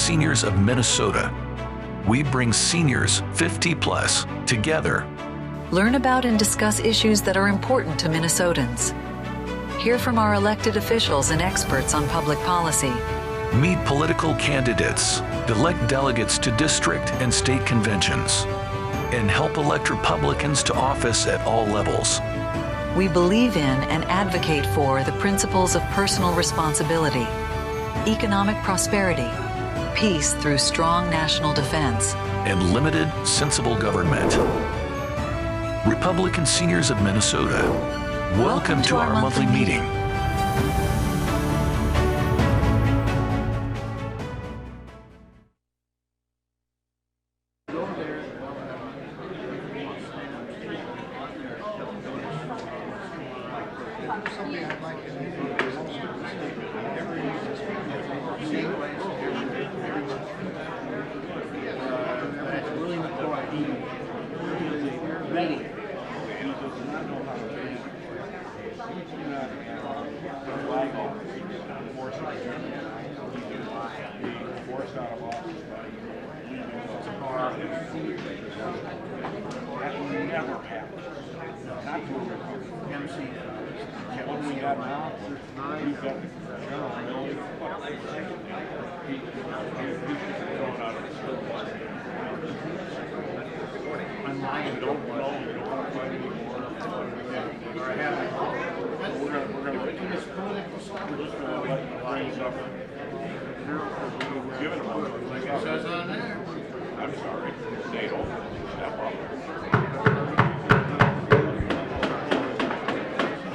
Seniors of Minnesota. We bring seniors 50 plus together. Learn about and discuss issues that are important to Minnesotans. Hear from our elected officials and experts on public policy. Meet political candidates, elect delegates to district and state conventions, and help elect Republicans to office at all levels. We believe in and advocate for the principles of personal responsibility, economic prosperity, peace through strong national defense, and limited, sensible government. Republican Seniors of Minnesota, welcome to our monthly meeting.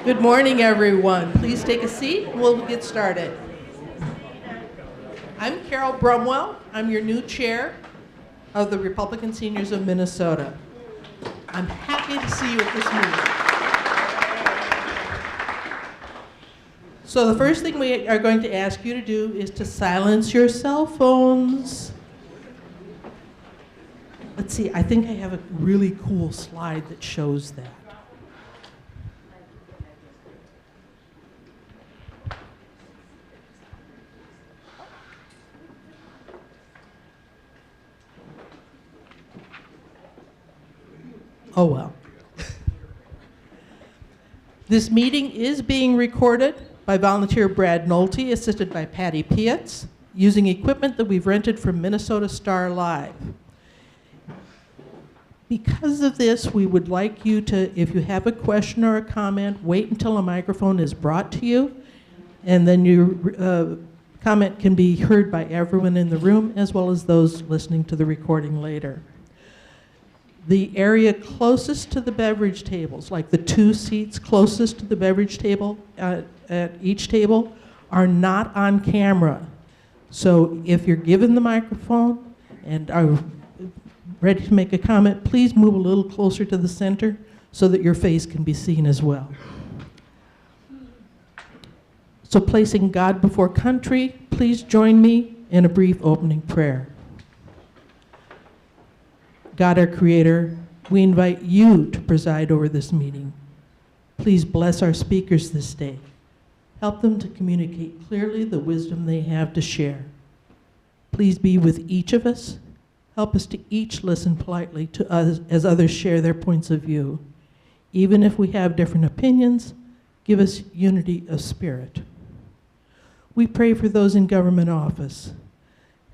Good morning, everyone. Please take a seat and we'll get started. I'm Carol Brumwell. I'm your new chair of the Republican Seniors of Minnesota. I'm happy to see you at this meeting. So the first thing we are going to ask you to do is to silence your cell phones. Let's see, I think I have a really cool slide that shows that. Oh, well. This meeting is being recorded by volunteer Brad Nolte, assisted by Patty Pietz, using equipment that we've rented from Minnesota Star Live. Because of this, we would like you to, if you have a question or a comment, wait until a microphone is brought to you, and then your comment can be heard by everyone in the room, as well as those listening to the recording later. The area closest to the beverage tables, like the 2 seats closest to the beverage table at each table, are not on camera. So if you're given the microphone and are ready to make a comment, please move a little closer to the center so that your face can be seen as well. So placing God before country, please join me in a brief opening prayer. God, our Creator, we invite you to preside over this meeting. Please bless our speakers this day. Help them to communicate clearly the wisdom they have to share. Please be with each of us. Help us to each listen politely to us as others share their points of view. Even if we have different opinions, give us unity of spirit. We pray for those in government office.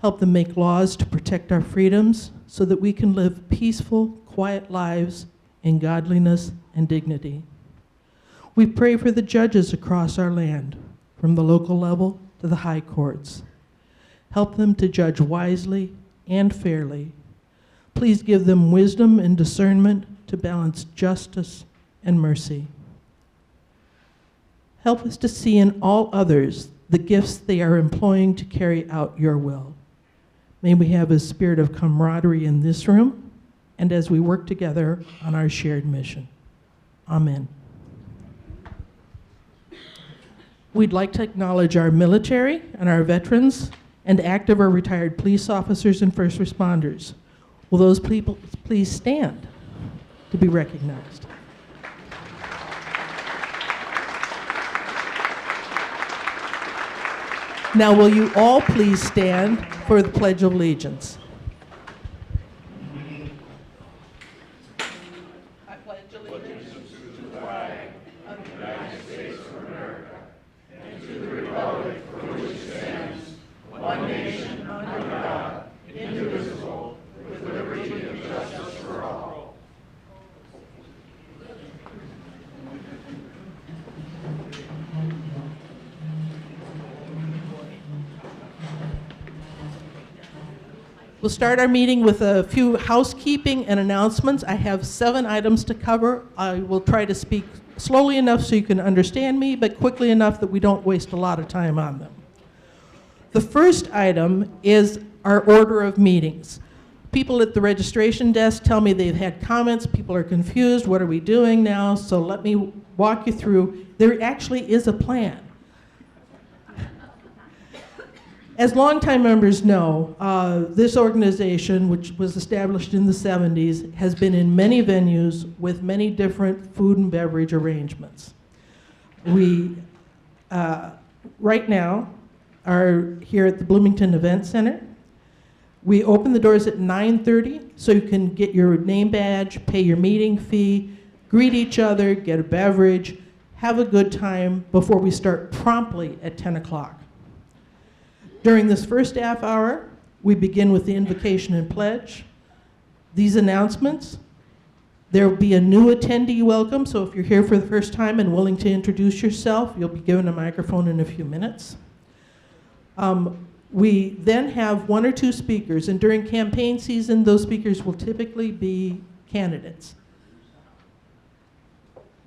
Help them make laws to protect our freedoms so that we can live peaceful, quiet lives in godliness and dignity. We pray for the judges across our land, from the local level to the high courts. Help them to judge wisely and fairly. Please give them wisdom and discernment to balance justice and mercy. Help us to see in all others the gifts they are employing to carry out your will. May we have a spirit of camaraderie in this room and as we work together on our shared mission. Amen. We'd like to acknowledge our military and our veterans and active or retired police officers and first responders. Will those people please stand to be recognized? Now, will you all please stand for the Pledge of Allegiance? I pledge allegiance to the flag of the United States of America and to the republic for which it stands, one nation under God, indivisible, with liberty and justice for all. We'll start our meeting with a few housekeeping and announcements. I have 7 items to cover. I will try to speak slowly enough so you can understand me, but quickly enough that we don't waste a lot of time on them. The first item is our order of meetings. People at the registration desk tell me they've had comments. People are confused. What are we doing now? So let me walk you through. There actually is a plan. As longtime members know, this organization, which was established in the 70s, has been in many venues with many different food and beverage arrangements. We, right now, are here at the Bloomington Event Center. We open the doors at 9:30 so you can get your name badge, pay your meeting fee, greet each other, get a beverage, have a good time before we start promptly at 10 o'clock. During this first half hour, we begin with the invocation and pledge. These announcements, there will be a new attendee welcome, so if you're here for the first time and willing to introduce yourself, you'll be given a microphone in a few minutes. We then have 1 or 2 speakers, and during campaign season, those speakers will typically be candidates.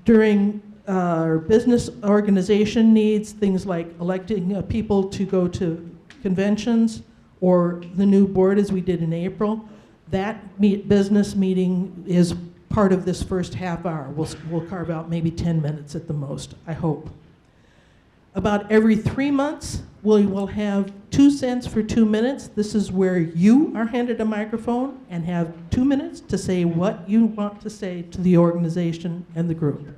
During our business organization needs, things like electing people to go to conventions or the new board as we did in April, that business meeting is part of this first half hour. We'll carve out maybe 10 minutes at the most, I hope. About every 3 months, we will have 2 cents for 2 minutes. This is where you are handed a microphone and have 2 minutes to say what you want to say to the organization and the group.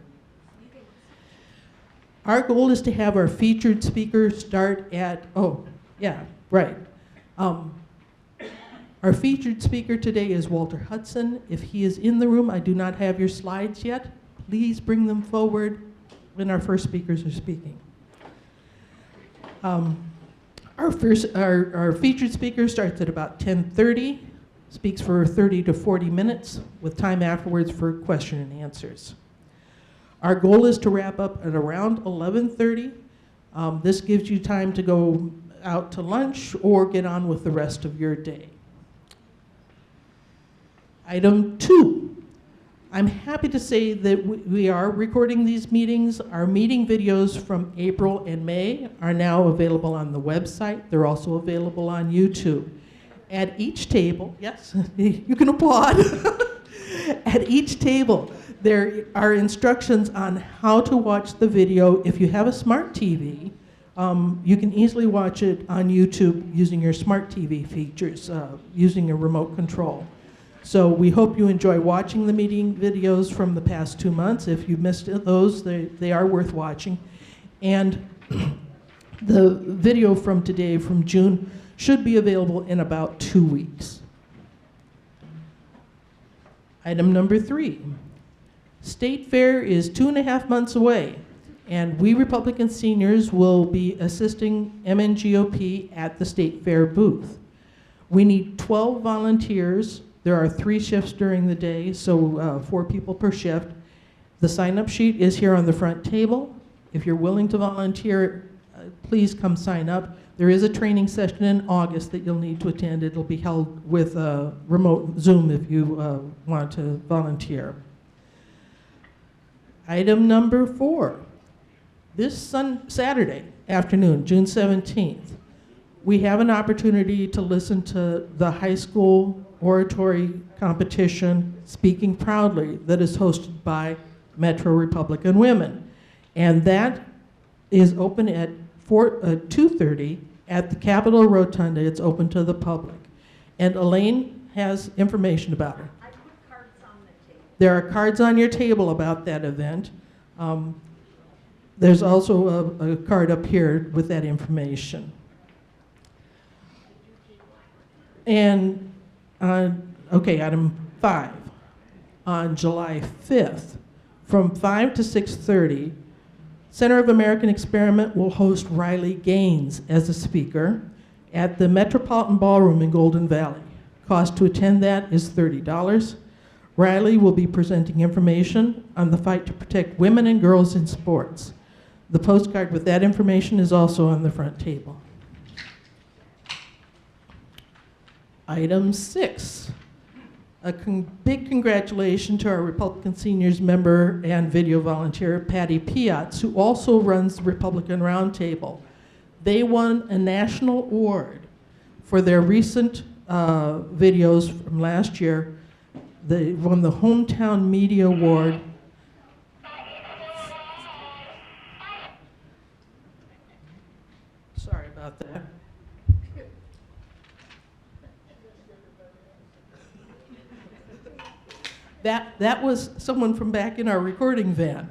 Our goal is to have our featured speaker start at, our featured speaker today is Walter Hudson. If he is in the room, I do not have your slides yet. Please bring them forward when our first speakers are speaking. Our featured speaker starts at about 10:30, speaks for 30 to 40 minutes, with time afterwards for question and answers. Our goal is to wrap up at around 11:30. This gives you time to go out to lunch or get on with the rest of your day. Item 2. I'm happy to say that we are recording these meetings. Our meeting videos from April and May are now available on the website. They're also available on YouTube. At each table, yes, you can applaud. At each table, there are instructions on how to watch the video. If you have a smart TV, you can easily watch it on YouTube using your smart TV features, using a remote control. So we hope you enjoy watching the meeting videos from the past 2 months. If you missed those, they are worth watching. And the video from today, from June, should be available in about 2 weeks. Item number 3. State Fair is 2.5 months away, and we Republican seniors will be assisting MNGOP at the State Fair booth. We need 12 volunteers. There are 3 shifts during the day, so 4 people per shift. The sign-up sheet is here on the front table. If you're willing to volunteer, please come sign up. There is a training session in August that you'll need to attend. It'll be held with a remote Zoom if you want to volunteer. Item number 4. This Saturday afternoon, June 17th, we have an opportunity to listen to the high school oratory competition, Speaking Proudly, that is hosted by Metro Republican Women. And that is open at 2:30 at the Capitol Rotunda. It's open to the public. And Elaine has information about it. I put cards on the table. There are cards on your table about that event. There's also a card up here with that information. And, item 5. On July 5th, from 5 to 6:30, Center of American Experiment will host Riley Gaines as a speaker at the Metropolitan Ballroom in Golden Valley. Cost to attend that is $30. Riley will be presenting information on the fight to protect women and girls in sports. The postcard with that information is also on the front table. Item 6, a big congratulations to our Republican Seniors member and video volunteer, Patty Piatz, who also runs the Republican Roundtable. They won a national award for their recent videos from last year. They won the Hometown Media Award. Sorry about that. That was someone from back in our recording van.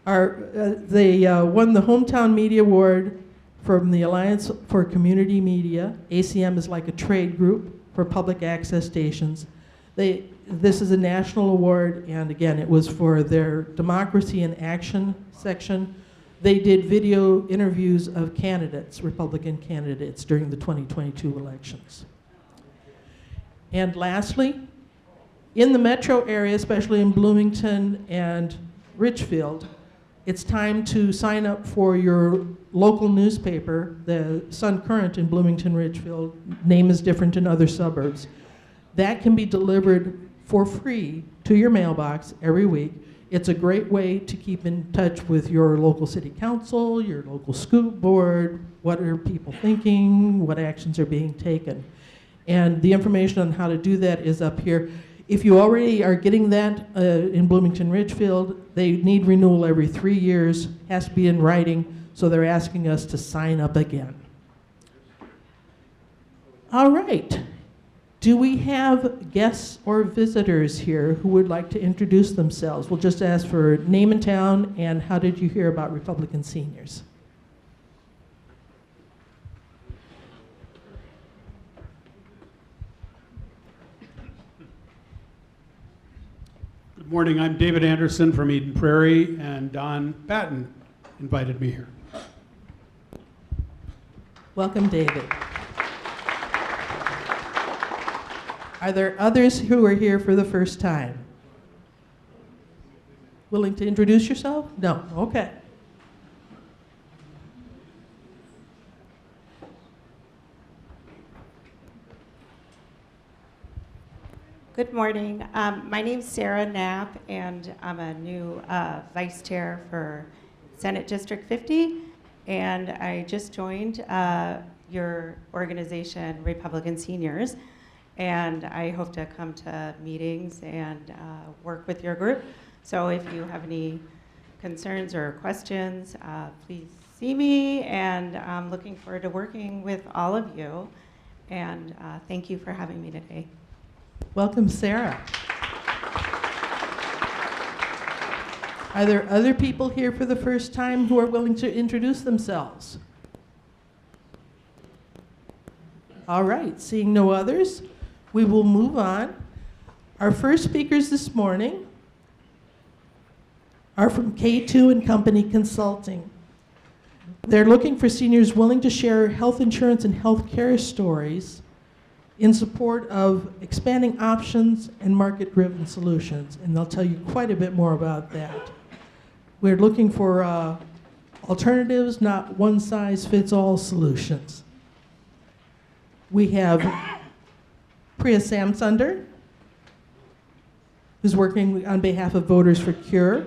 They won the Hometown Media Award from the Alliance for Community Media. ACM is like a trade group for public access stations. This is a national award, and again, it was for their Democracy in Action section. They did video interviews of candidates, Republican candidates, during the 2022 elections. And lastly, in the metro area, especially in Bloomington and Richfield, it's time to sign up for your local newspaper, the Sun Current in Bloomington, Richfield. Name is different in other suburbs. That can be delivered for free to your mailbox every week. It's a great way to keep in touch with your local city council, your local school board, what are people thinking, what actions are being taken. And the information on how to do that is up here. If you already are getting that in Bloomington Ridgefield, they need renewal every 3 years, has to be in writing, so they're asking us to sign up again. All right. Do we have guests or visitors here who would like to introduce themselves? We'll just ask for name and town and how did you hear about Republican Seniors? Good morning, I'm David Anderson from Eden Prairie, and Don Patton invited me here. Welcome, David. Are there others who are here for the first time? Willing to introduce yourself? No, okay. Good morning. My name's Sarah Knapp, and I'm a new vice chair for Senate District 50, and I just joined your organization, Republican Seniors, and I hope to come to meetings and work with your group. So if you have any concerns or questions, please see me, and I'm looking forward to working with all of you, and thank you for having me today. Welcome, Sarah. Are there other people here for the first time who are willing to introduce themselves? All right, seeing no others, we will move on. Our first speakers this morning are from K2 and Company Consulting. They're looking for seniors willing to share health insurance and health care stories in support of expanding options and market-driven solutions, and they'll tell you quite a bit more about that. We're looking for alternatives, not one-size-fits-all solutions. We have Priya Samsunder, who's working on behalf of Voters for Cure,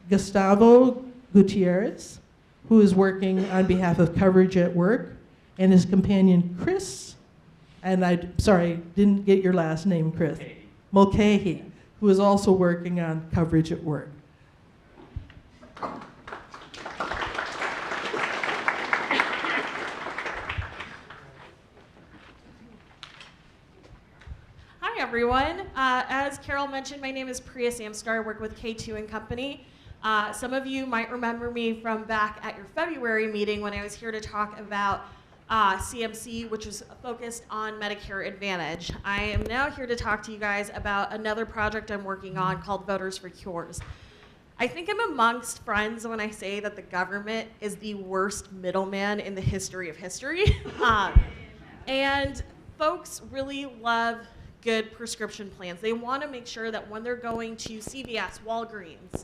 Gustavo Gutierrez, who is working on behalf of Coverage at Work, and his companion, Chris, and didn't get your last name, Chris. Mulcahy, who is also working on Coverage at Work. Hi, everyone. As Carol mentioned, my name is Priya Samsunder. I work with K2 and Company. Some of you might remember me from back at your February meeting when I was here to talk about CMC, which is focused on Medicare Advantage. I am now here to talk to you guys about another project I'm working on called Voters for Cures. I think I'm amongst friends when I say that the government is the worst middleman in the history of history. And folks really love good prescription plans. They want to make sure that when they're going to CVS, Walgreens,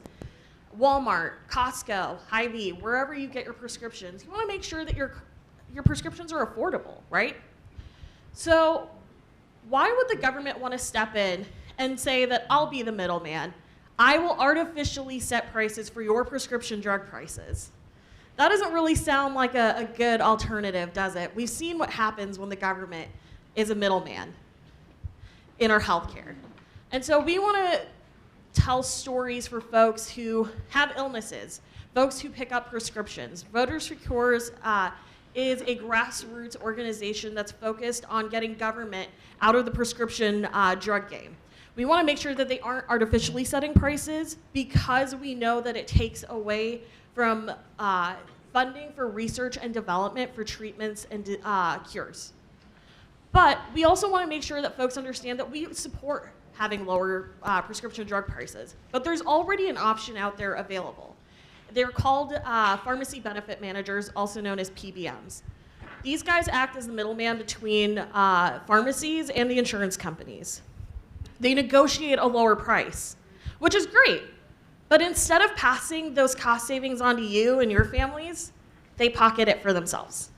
Walmart, Costco, Hy-Vee, wherever you get your prescriptions, you want to make sure that your prescriptions are affordable, right? So why would the government want to step in and say that I'll be the middleman? I will artificially set prices for your prescription drug prices. That doesn't really sound like a good alternative, does it? We've seen what happens when the government is a middleman in our healthcare. And so we want to tell stories for folks who have illnesses, folks who pick up prescriptions. Voters for Cures is a grassroots organization that's focused on getting government out of the prescription drug game. We want to make sure that they aren't artificially setting prices because we know that it takes away from funding for research and development for treatments and cures. But we also want to make sure that folks understand that we support having lower prescription drug prices. But there's already an option out there available. They're called pharmacy benefit managers, also known as PBMs. These guys act as the middleman between pharmacies and the insurance companies. They negotiate a lower price, which is great. But instead of passing those cost savings on to you and your families, they pocket it for themselves.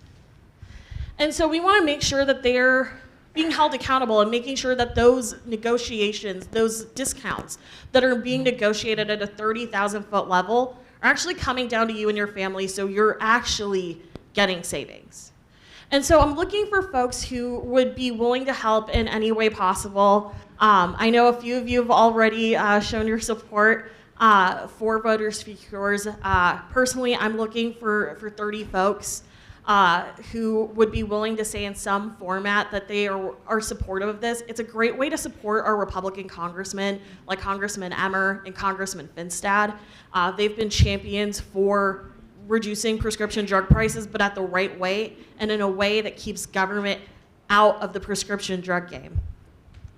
And so we want to make sure that they're being held accountable and making sure that those negotiations, those discounts that are being negotiated at a 30,000-foot level are actually coming down to you and your family, so you're actually getting savings. And so I'm looking for folks who would be willing to help in any way possible. I know a few of you have already shown your support for Voters for Cures. Personally, I'm looking for 30 folks who would be willing to say in some format that they are supportive of this. It's a great way to support our Republican congressmen, like Congressman Emmer and Congressman Finstad. They've been champions for reducing prescription drug prices, but at the right way and in a way that keeps government out of the prescription drug game.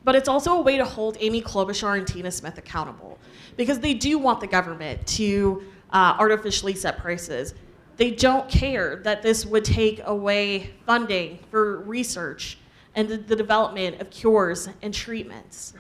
But it's also a way to hold Amy Klobuchar and Tina Smith accountable, because they do want the government to artificially set prices. They don't care that this would take away funding for research and the development of cures and treatments.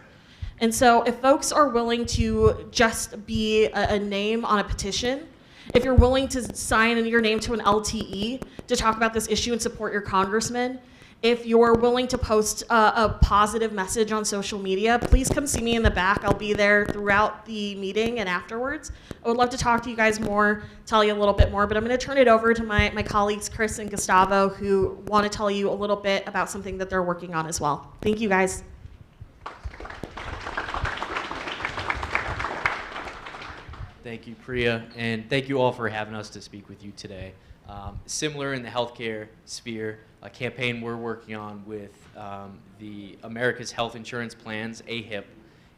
And so if folks are willing to just be a name on a petition, if you're willing to sign your name to an LTE to talk about this issue and support your congressman, if you're willing to post a positive message on social media, please come see me in the back. I'll be there throughout the meeting and afterwards. I would love to talk to you guys more, tell you a little bit more, but I'm going to turn it over to my colleagues, Chris and Gustavo, who want to tell you a little bit about something that they're working on as well. Thank you, guys. Thank you, Priya, and thank you all for having us to speak with you today. Similar in the healthcare sphere, a campaign we're working on with the America's Health Insurance Plans, AHIP,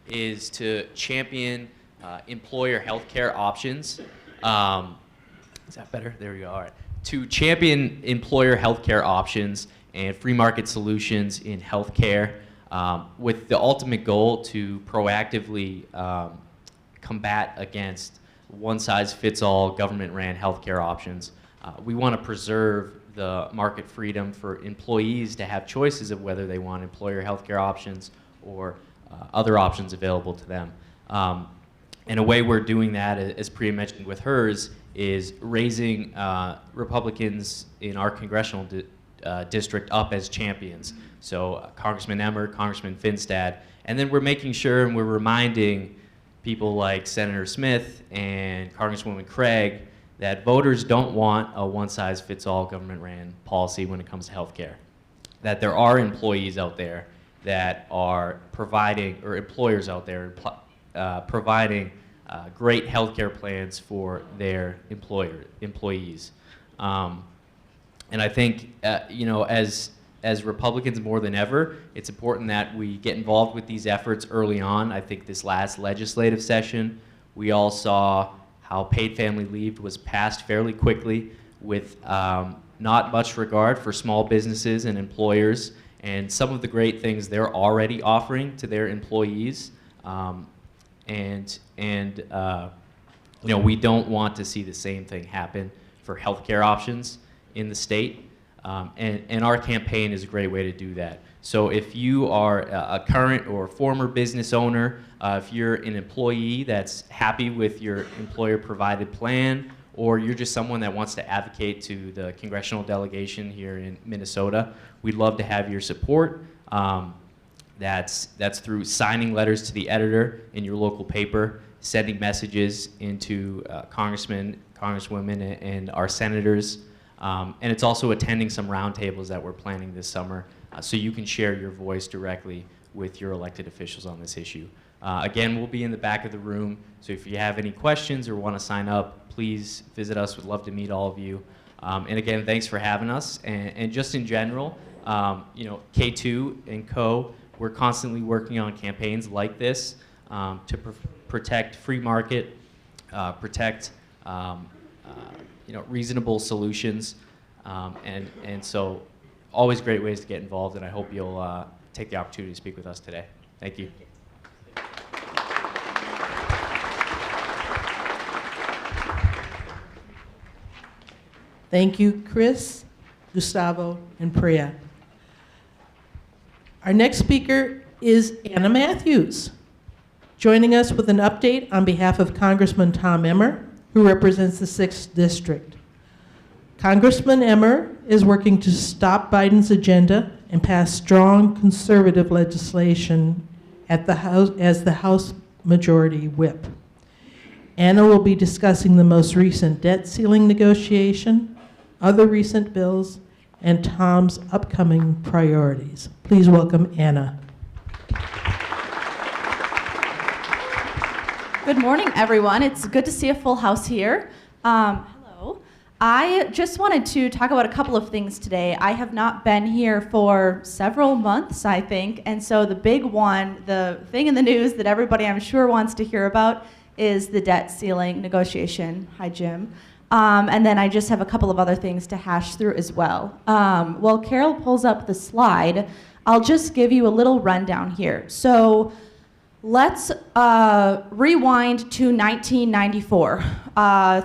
is to champion employer healthcare options. Is that better? There we go. All right. To champion employer healthcare options and free market solutions in healthcare, with the ultimate goal to proactively combat against one-size-fits-all government-ran healthcare options. We want to preserve the market freedom for employees to have choices of whether they want employer healthcare options or other options available to them. And a way we're doing that, as Priya mentioned with hers, is raising Republicans in our congressional district up as champions. So Congressman Emmer, Congressman Finstad, and then we're making sure and we're reminding people like Senator Smith and Congresswoman Craig that voters don't want a one-size-fits-all government-ran policy when it comes to health care. That there are employees out there that are providing, or employers out there providing great health care plans for their employees. And I think, as Republicans more than ever, it's important that we get involved with these efforts early on. I think this last legislative session, we all saw how paid family leave was passed fairly quickly with not much regard for small businesses and employers and some of the great things they're already offering to their employees. We don't want to see the same thing happen for healthcare options in the state. And our campaign is a great way to do that. So if you are a current or former business owner, if you're an employee that's happy with your employer-provided plan, or you're just someone that wants to advocate to the congressional delegation here in Minnesota, we'd love to have your support. That's through signing letters to the editor in your local paper, sending messages into congressmen, congresswomen, and our senators. And it's also attending some roundtables that we're planning this summer so you can share your voice directly with your elected officials on this issue. Again, we'll be in the back of the room, so if you have any questions or want to sign up, please visit us. We'd love to meet all of you. And again, thanks for having us. And just in general, K2 and Co., we're constantly working on campaigns like this to protect free market, protect reasonable solutions, and so always great ways to get involved, and I hope you'll take the opportunity to speak with us today. Thank you. Thank you, Chris, Gustavo, and Priya. Our next speaker is Anna Mathews, joining us with an update on behalf of Congressman Tom Emmer, who represents the 6th District. Congressman Emmer is working to stop Biden's agenda and pass strong conservative legislation at the House as the House Majority Whip. Anna will be discussing the most recent debt ceiling negotiation, other recent bills, and Tom's upcoming priorities. Please welcome Anna. Good morning, everyone. It's good to see a full house here. Hello. I just wanted to talk about a couple of things today. I have not been here for several months, I think, and so the big one, the thing in the news that everybody I'm sure wants to hear about is the debt ceiling negotiation. Hi, Jim. And then I just have a couple of other things to hash through as well. While Carol pulls up the slide, I'll just give you a little rundown here. So let's rewind to 1994,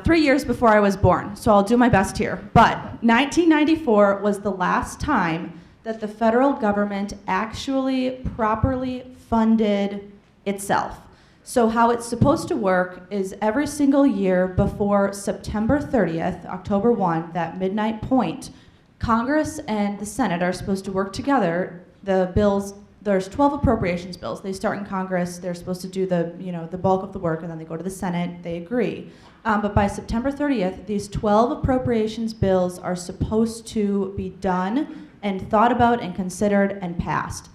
3 years before I was born, so I'll do my best here. But 1994 was the last time that the federal government actually properly funded itself. So how it's supposed to work is every single year before September 30th, October 1, that midnight point, Congress and the Senate are supposed to work together. The bills, there's 12 appropriations bills. They start in Congress, they're supposed to do the bulk of the work, and then they go to the Senate, they agree. But by September 30th, these 12 appropriations bills are supposed to be done and thought about and considered and passed.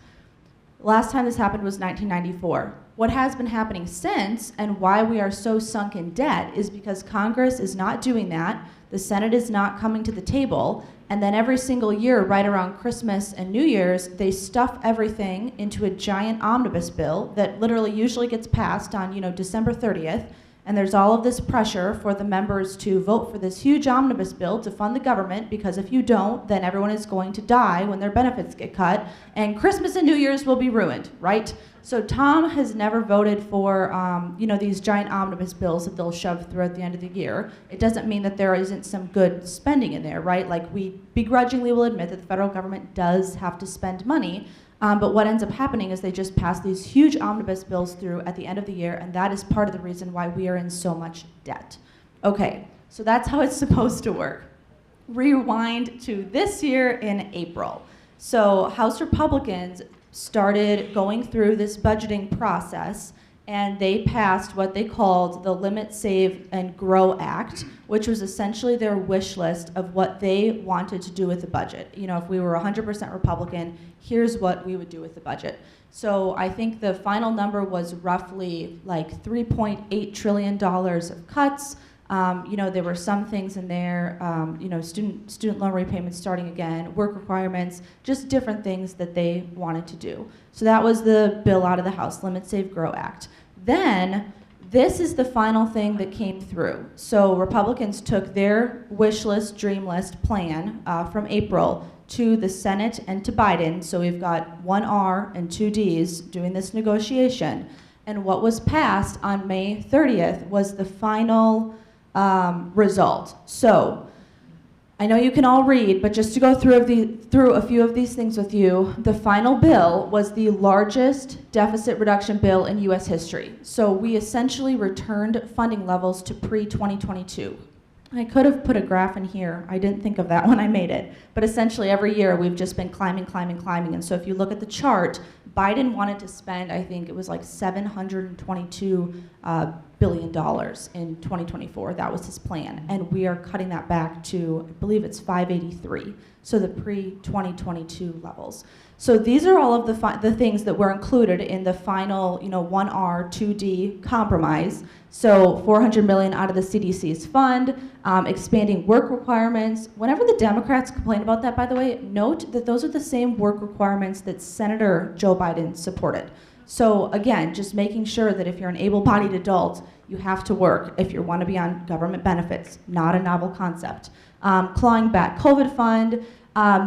Last time this happened was 1994. What has been happening since, and why we are so sunk in debt, is because Congress is not doing that, the Senate is not coming to the table, and then every single year, right around Christmas and New Year's, they stuff everything into a giant omnibus bill that literally usually gets passed on, December 30th, and there's all of this pressure for the members to vote for this huge omnibus bill to fund the government, because if you don't, then everyone is going to die when their benefits get cut, and Christmas and New Year's will be ruined, right? So Tom has never voted for, these giant omnibus bills that they'll shove throughout the end of the year. It doesn't mean that there isn't some good spending in there, right? Like, we begrudgingly will admit that the federal government does have to spend money, but what ends up happening is they just pass these huge omnibus bills through at the end of the year, and that is part of the reason why we are in so much debt. Okay, so that's how it's supposed to work. Rewind to this year in April. So House Republicans started going through this budgeting process, and they passed what they called the Limit, Save, and Grow Act, which was essentially their wish list of what they wanted to do with the budget. If we were 100% Republican, here's what we would do with the budget. So I think the final number was roughly like $3.8 trillion of cuts. There were some things in there, student loan repayments starting again, work requirements, just different things that they wanted to do. So that was the bill out of the House, Limit, Save, Grow Act. Then This is the final thing that came through. So Republicans took their wish list, dream list plan from April to the Senate and to Biden. So we've got 1 R and 2 Ds doing this negotiation. And what was passed on May 30th was the final result. So I know you can all read, but just to go through a few of these things with you, the final bill was the largest deficit reduction bill in U.S. history. So we essentially returned funding levels to pre-2022. I could have put a graph in here. I didn't think of that when I made it. But essentially every year we've just been climbing. And so if you look at the chart, Biden wanted to spend, I think it was like $722 billion in 2024. That was his plan. And we are cutting that back to, I believe it's 583. So the pre-2022 levels. So these are all of the things that were included in the final, 1R, 2D compromise. So $400 million out of the CDC's fund, expanding work requirements. Whenever the Democrats complain about that, by the way, note that those are the same work requirements that Senator Joe Biden supported. So again, just making sure that if you're an able-bodied adult, you have to work if you want to be on government benefits, not a novel concept. Clawing back COVID fund,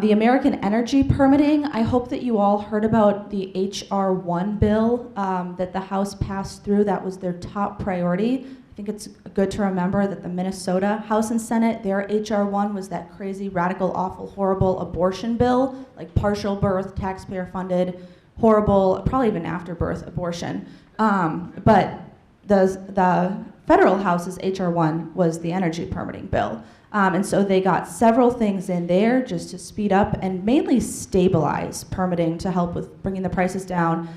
the American energy permitting. I hope that you all heard about the HR 1 bill that the House passed through. That was their top priority. I think it's good to remember that the Minnesota House and Senate, their HR 1 was that crazy, radical, awful, horrible abortion bill, like partial birth, taxpayer funded, horrible, probably even after birth abortion. But the federal House's HR 1 was the energy permitting bill. And so they got several things in there just to speed up and mainly stabilize permitting to help with bringing the prices down,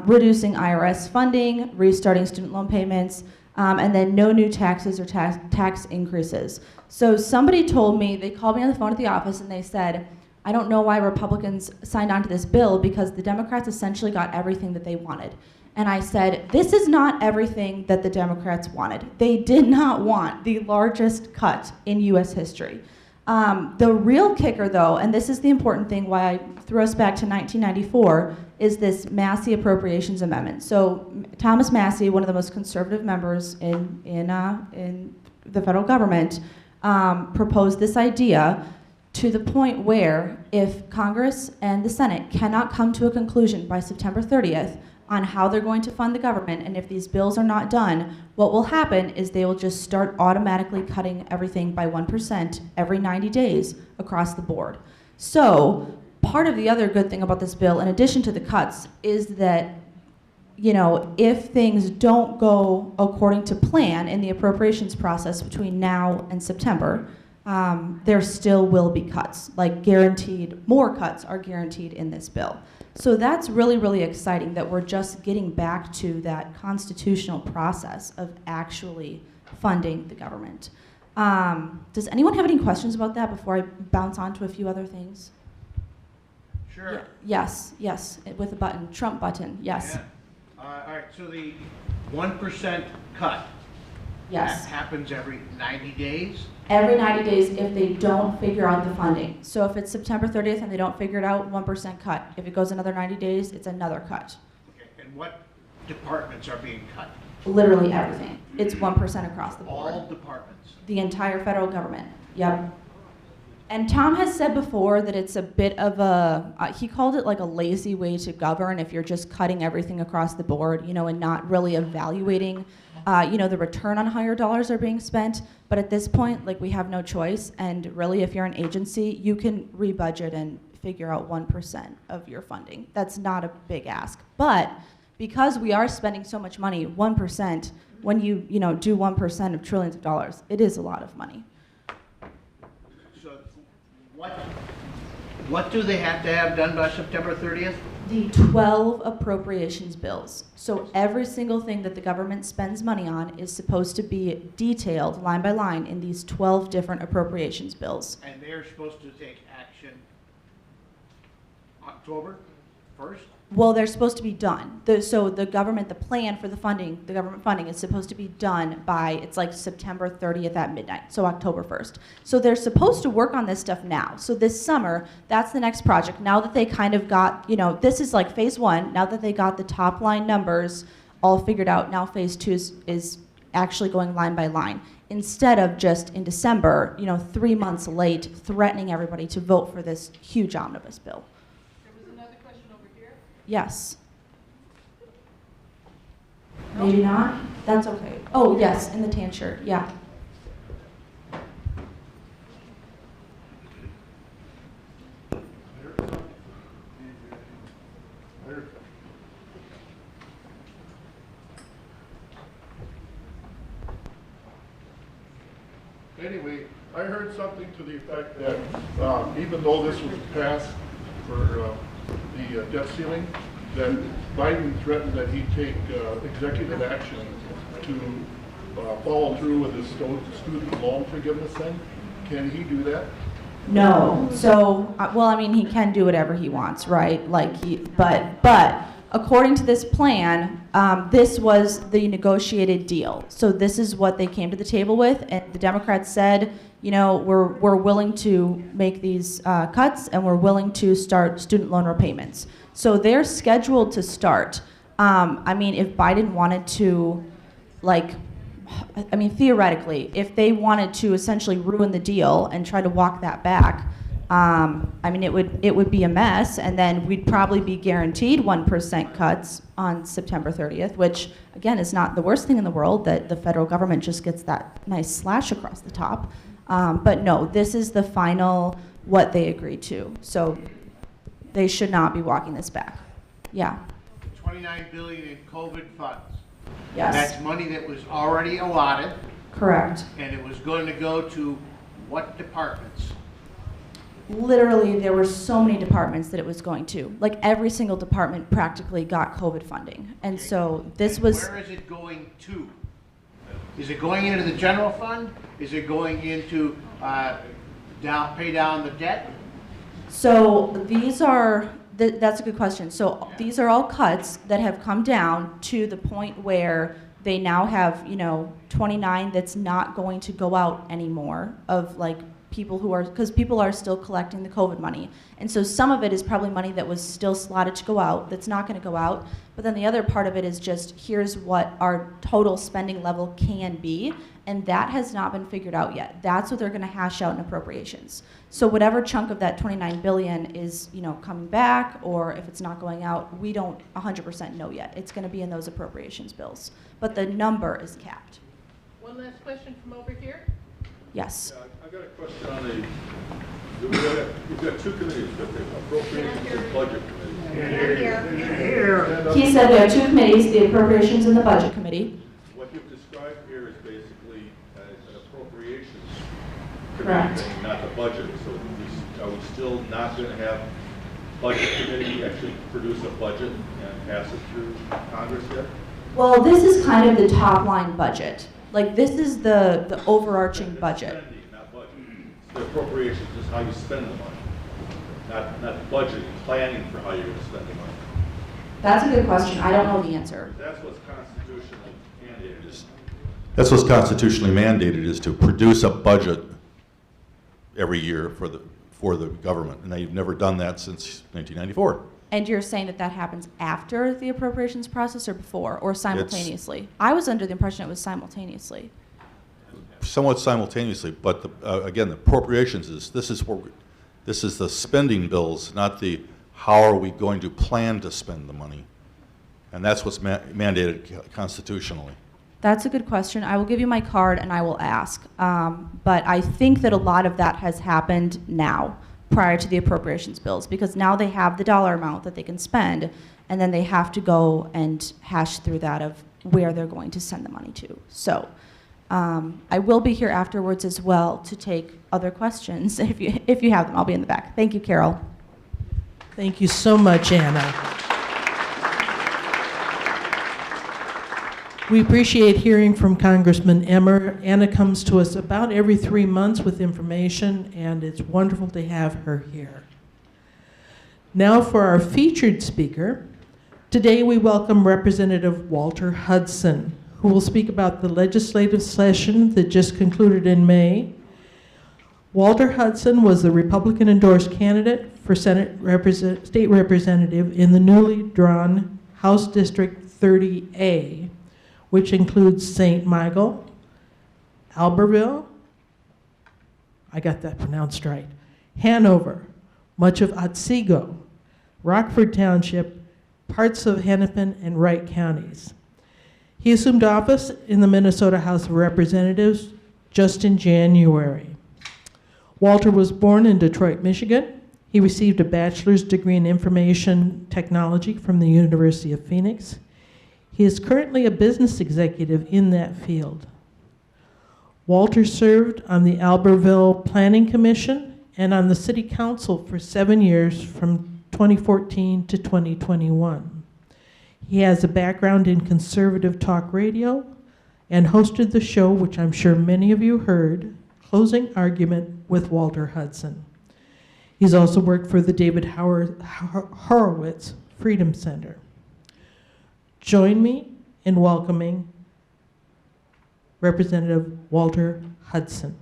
reducing IRS funding, restarting student loan payments, and then no new taxes or tax increases. So somebody told me, they called me on the phone at the office and they said, I don't know why Republicans signed on to this bill because the Democrats essentially got everything that they wanted. And I said, this is not everything that the Democrats wanted. They did not want the largest cut in US history. The real kicker though, and this is the important thing why I threw us back to 1994, is this Massey Appropriations Amendment. So Thomas Massey, one of the most conservative members in the federal government, proposed this idea to the point where if Congress and the Senate cannot come to a conclusion by September 30th, on how they're going to fund the government, and if these bills are not done, what will happen is they will just start automatically cutting everything by 1% every 90 days across the board. So part of the other good thing about this bill, in addition to the cuts, is that if things don't go according to plan in the appropriations process between now and September, there still will be cuts, like guaranteed, more cuts are guaranteed in this bill. So that's really, really exciting that we're just getting back to that constitutional process of actually funding the government. Does anyone have any questions about that before I bounce on to a few other things? Sure. Yes, with a button, Trump button, yes. Yeah. All right, so the 1% cut, Yes. that happens every 90 days? Every 90 days if they don't figure out the funding. So if it's September 30th and they don't figure it out, 1% cut. If it goes another 90 days, it's another cut. Okay, and what departments are being cut? Literally everything. It's 1% across the board. All departments? The entire federal government. Yep. And Tom has said before that it's a bit of a, he called it like a lazy way to govern if you're just cutting everything across the board, and not really evaluating the return on how your dollars are being spent. But at this point, we have no choice. And really, if you're an agency, you can rebudget and figure out 1% of your funding. That's not a big ask. But because we are spending so much money, 1%, when you do 1% of trillions of dollars, it is a lot of money. So what do they have to have done by September 30th? The 12 appropriations bills. So every single thing that the government spends money on is supposed to be detailed line by line in these 12 different appropriations bills. And they're supposed to take action October 1st? Well, they're supposed to be done. So the government, the plan for the government funding is supposed to be done by, it's like September 30th at midnight, so October 1st. So they're supposed to work on this stuff now. So this summer, that's the next project. Now that they kind of got, this is like phase one, now that they got the top line numbers all figured out. Now phase 2 is actually going line by line, instead of just in December, 3 months late, threatening everybody to vote for this huge omnibus bill. There was another question over here. Yes. Maybe not? That's okay. Oh, yes, in the tan shirt, yeah. Anyway, I heard something to the effect that even though this was passed for the debt ceiling, that Biden threatened that he'd take executive action to follow through with his student loan forgiveness thing. Can he do that? No. So, well, I mean, he can do whatever he wants, right? But according to this plan, this was the negotiated deal. So this is what they came to the table with, and the Democrats said, we're willing to make these cuts, and we're willing to start student loan repayments. So they're scheduled to start. I mean, if Biden wanted to, theoretically, if they wanted to essentially ruin the deal and try to walk that back, it would be a mess, and then we'd probably be guaranteed 1% cuts on September 30th, which, again, is not the worst thing in the world that the federal government just gets that nice slash across the top. But no, this is the final, what they agreed to. So they should not be walking this back. Yeah. $29 billion in COVID funds. Yes. That's money that was already allotted. Correct. And it was going to go to what departments? Literally, there were so many departments that it was going to. Like, every single department practically got COVID funding. And so this was... Where is it going to? Is it going into the general fund? Is it going into pay down the debt? So these are... that's a good question. So these are all cuts that have come down to the point where they now have, 29 that's not going to go out anymore of people who are, because people are still collecting the COVID money. And so some of it is probably money that was still slotted to go out, that's not going to go out. But then the other part of it is just, here's what our total spending level can be. And that has not been figured out yet. That's what they're going to hash out in appropriations. So whatever chunk of that $29 billion is, coming back, or if it's not going out, we don't 100% know yet. It's going to be in those appropriations bills. But the number is capped. One last question from over here. Yes. Yeah, I've got a question on we've got two committees, we've got the Appropriations and Budget Committee. He said we have two committees, the Appropriations and the Budget Committee. What you've described here is basically an appropriations Correct. committee, not the budget. So are we still not going to have Budget Committee actually produce a budget and pass it through Congress yet? Well, this is kind of the top line budget. This is the overarching budget. Spending, not budget. The appropriations is how you spend the money, not budgeting, planning for how you're going to spend the money. That's a good question. I don't know the answer. That's what's constitutionally mandated. That's what's constitutionally mandated, is to produce a budget every year for the government, and they've never done that since 1994. And you're saying that happens after the appropriations process or before, or simultaneously? I was under the impression it was simultaneously. Somewhat simultaneously, but again, the appropriations this is the spending bills, not the how are we going to plan to spend the money, and that's what's mandated constitutionally. That's a good question. I will give you my card and I will ask, but I think that a lot of that has happened now, prior to the appropriations bills, because now they have the dollar amount that they can spend, and then they have to go and hash through that of where they're going to send the money to. So I will be here afterwards as well to take other questions. If you have them, I'll be in the back. Thank you, Carol. Thank you so much, Anna. We appreciate hearing from Congressman Emmer. Anna comes to us about every 3 months with information, and it's wonderful to have her here. Now for our featured speaker. Today we welcome Representative Walter Hudson, who will speak about the legislative session that just concluded in May. Walter Hudson was the Republican-endorsed candidate for State Representative in the newly drawn House District 30A, which includes St. Michael, Albertville, I got that pronounced right, Hanover, much of Otsego, Rockford Township, parts of Hennepin and Wright counties. He assumed office in the Minnesota House of Representatives just in January. Walter was born in Detroit, Michigan. He received a bachelor's degree in information technology from the University of Phoenix. He is currently a business executive in that field. Walter served on the Albertville Planning Commission and on the City Council for 7 years from 2014 to 2021. He has a background in conservative talk radio and hosted the show, which I'm sure many of you heard, Closing Argument with Walter Hudson. He's also worked for the David Horowitz Freedom Center. Join me in welcoming Representative Walter Hudson.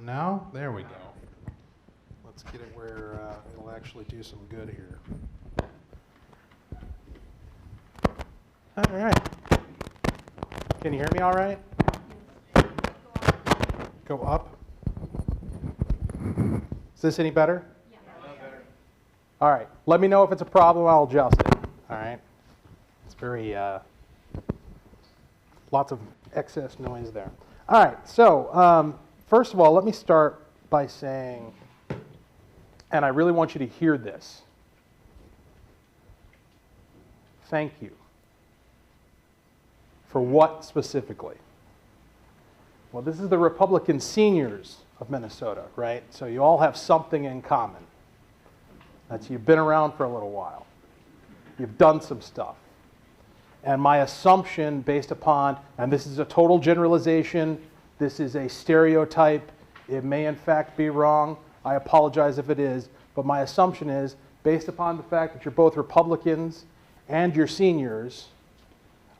Now, there we go. Let's get it where it'll actually do some good here. All right. Can you hear me all right? Go up. Is this any better? Yeah. All right. Let me know if it's a problem. I'll adjust it. All right. It's very, lots of excess noise there. All right. So, first of all, let me start by saying, and I really want you to hear this, thank you. For what specifically? Well, this is the Republican seniors of Minnesota, right? So you all have something in common. That's you've been around for a little while. You've done some stuff. And my assumption based upon, and this is a total generalization, this is a stereotype, it may in fact be wrong, I apologize if it is, but my assumption is, based upon the fact that you're both Republicans and you're seniors,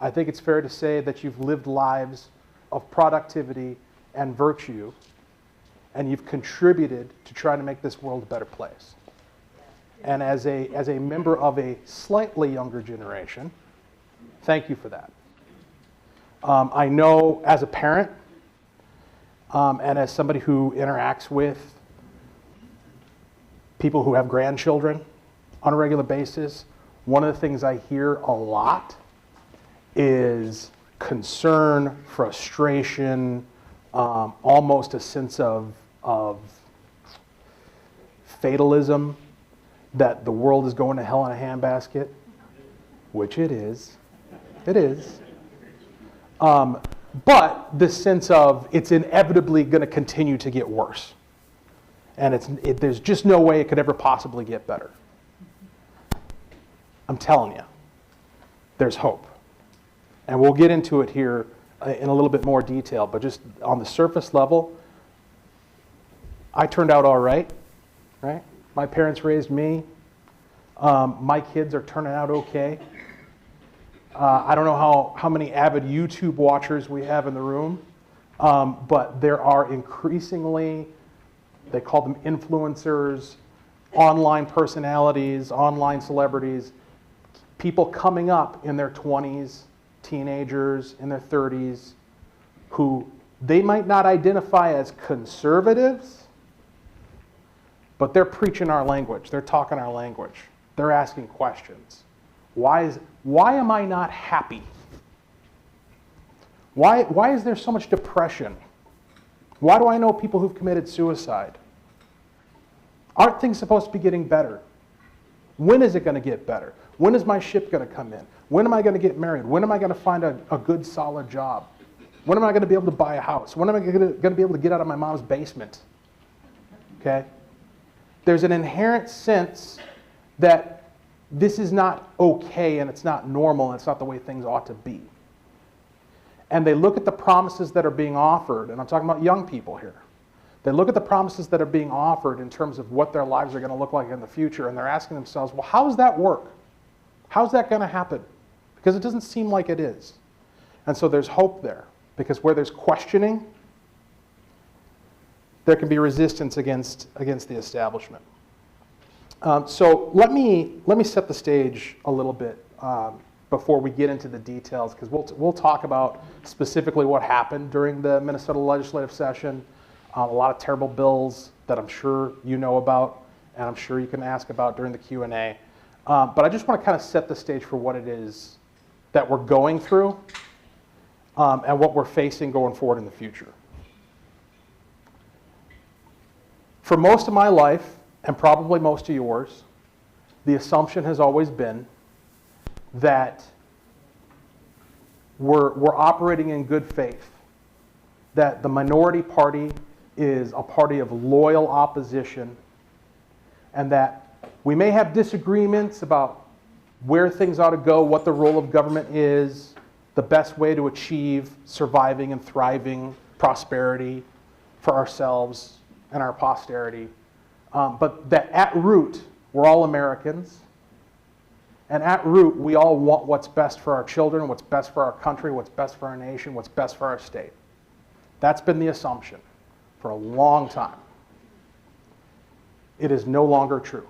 I think it's fair to say that you've lived lives of productivity and virtue, and you've contributed to trying to make this world a better place. And as a member of a slightly younger generation, thank you for that. I know as a parent, and as somebody who interacts with people who have grandchildren on a regular basis, one of the things I hear a lot is concern, frustration, almost a sense of fatalism, that the world is going to hell in a handbasket, which it is. It is. But this sense of it's inevitably going to continue to get worse. And there's just no way it could ever possibly get better. I'm telling you, there's hope. And we'll get into it here in a little bit more detail, but just on the surface level, I turned out all right? My parents raised me. My kids are turning out okay. I don't know how many avid YouTube watchers we have in the room, but there are increasingly, they call them influencers, online personalities, online celebrities, people coming up in their 20s, teenagers in their 30s, who they might not identify as conservatives, but they're preaching our language, they're talking our language, they're asking questions. Why am I not happy? Why is there so much depression? Why do I know people who've committed suicide? Aren't things supposed to be getting better? When is it going to get better? When is my ship going to come in? When am I going to get married? When am I going to find a good, solid job? When am I going to be able to buy a house? When am I going to be able to get out of my mom's basement? Okay? There's an inherent sense that this is not okay and it's not normal and it's not the way things ought to be. And they look at the promises that are being offered, and I'm talking about young people here. They look at the promises that are being offered in terms of what their lives are going to look like in the future, and they're asking themselves, well, how does that work? How's that going to happen? Because it doesn't seem like it is. And so there's hope there, because where there's questioning, there can be resistance against the establishment. So let me set the stage a little bit before we get into the details, because we'll talk about specifically what happened during the Minnesota legislative session. A lot of terrible bills that I'm sure you know about, and I'm sure you can ask about during the Q&A. But I just want to kind of set the stage for what it is that we're going through and what we're facing going forward in the future. For most of my life, and probably most of yours, the assumption has always been that we're operating in good faith, that the minority party is a party of loyal opposition, and that we may have disagreements about where things ought to go, what the role of government is, the best way to achieve surviving and thriving prosperity for ourselves and our posterity. But that at root, we're all Americans. And at root, we all want what's best for our children, what's best for our country, what's best for our nation, what's best for our state. That's been the assumption for a long time. It is no longer true.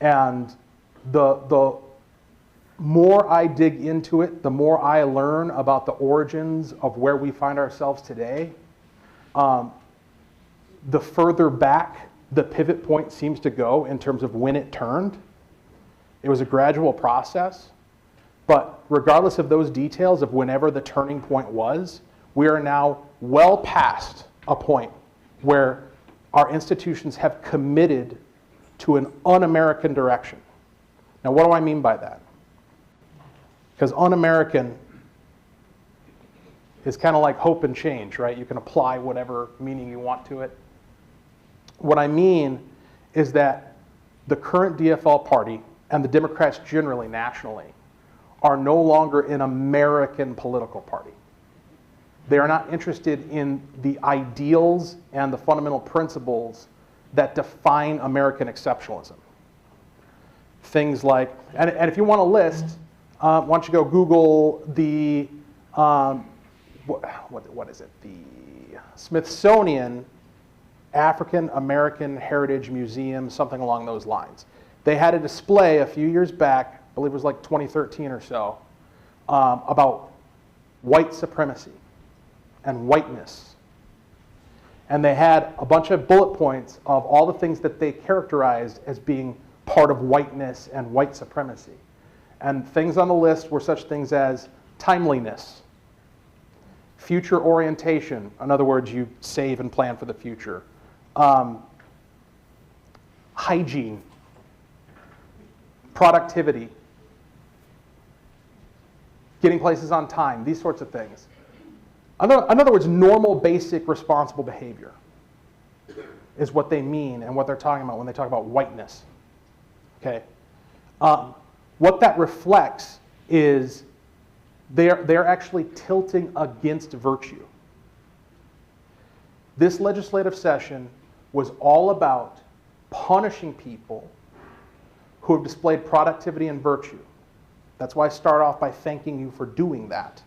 And the more I dig into it, the more I learn about the origins of where we find ourselves today, the further back the pivot point seems to go in terms of when it turned. It was a gradual process, but regardless of those details of whenever the turning point was, we are now well past a point where our institutions have committed to an un-American direction. Now, what do I mean by that? Because un-American is kind of like hope and change, right? You can apply whatever meaning you want to it. What I mean is that the current DFL party and the Democrats generally, nationally, are no longer an American political party. They are not interested in the ideals and the fundamental principles that define American exceptionalism. Things like, and if you want a list, why don't you go Google the, what is it? The Smithsonian African American Heritage Museum, something along those lines. They had a display a few years back, I believe it was like 2013 or so, about white supremacy and whiteness. And they had a bunch of bullet points of all the things that they characterized as being part of whiteness and white supremacy. And things on the list were such things as timeliness, future orientation, in other words, you save and plan for the future, hygiene, productivity, getting places on time, these sorts of things. In other words, normal, basic, responsible behavior is what they mean and what they're talking about when they talk about whiteness. Okay? What that reflects is they're actually tilting against virtue. This legislative session was all about punishing people who have displayed productivity and virtue. That's why I start off by thanking you for doing that,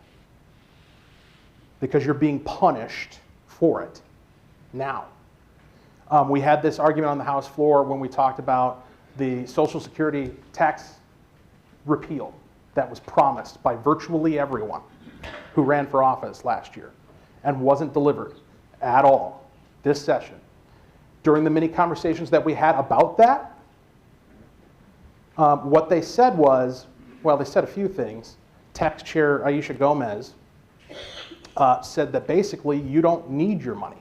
because you're being punished for it now. We had this argument on the House floor when we talked about the Social Security tax repeal that was promised by virtually everyone who ran for office last year and wasn't delivered at all this session. During the many conversations that we had about that, what they said was, well, they said a few things. Tax Chair Aisha Gomez said that basically you don't need your money.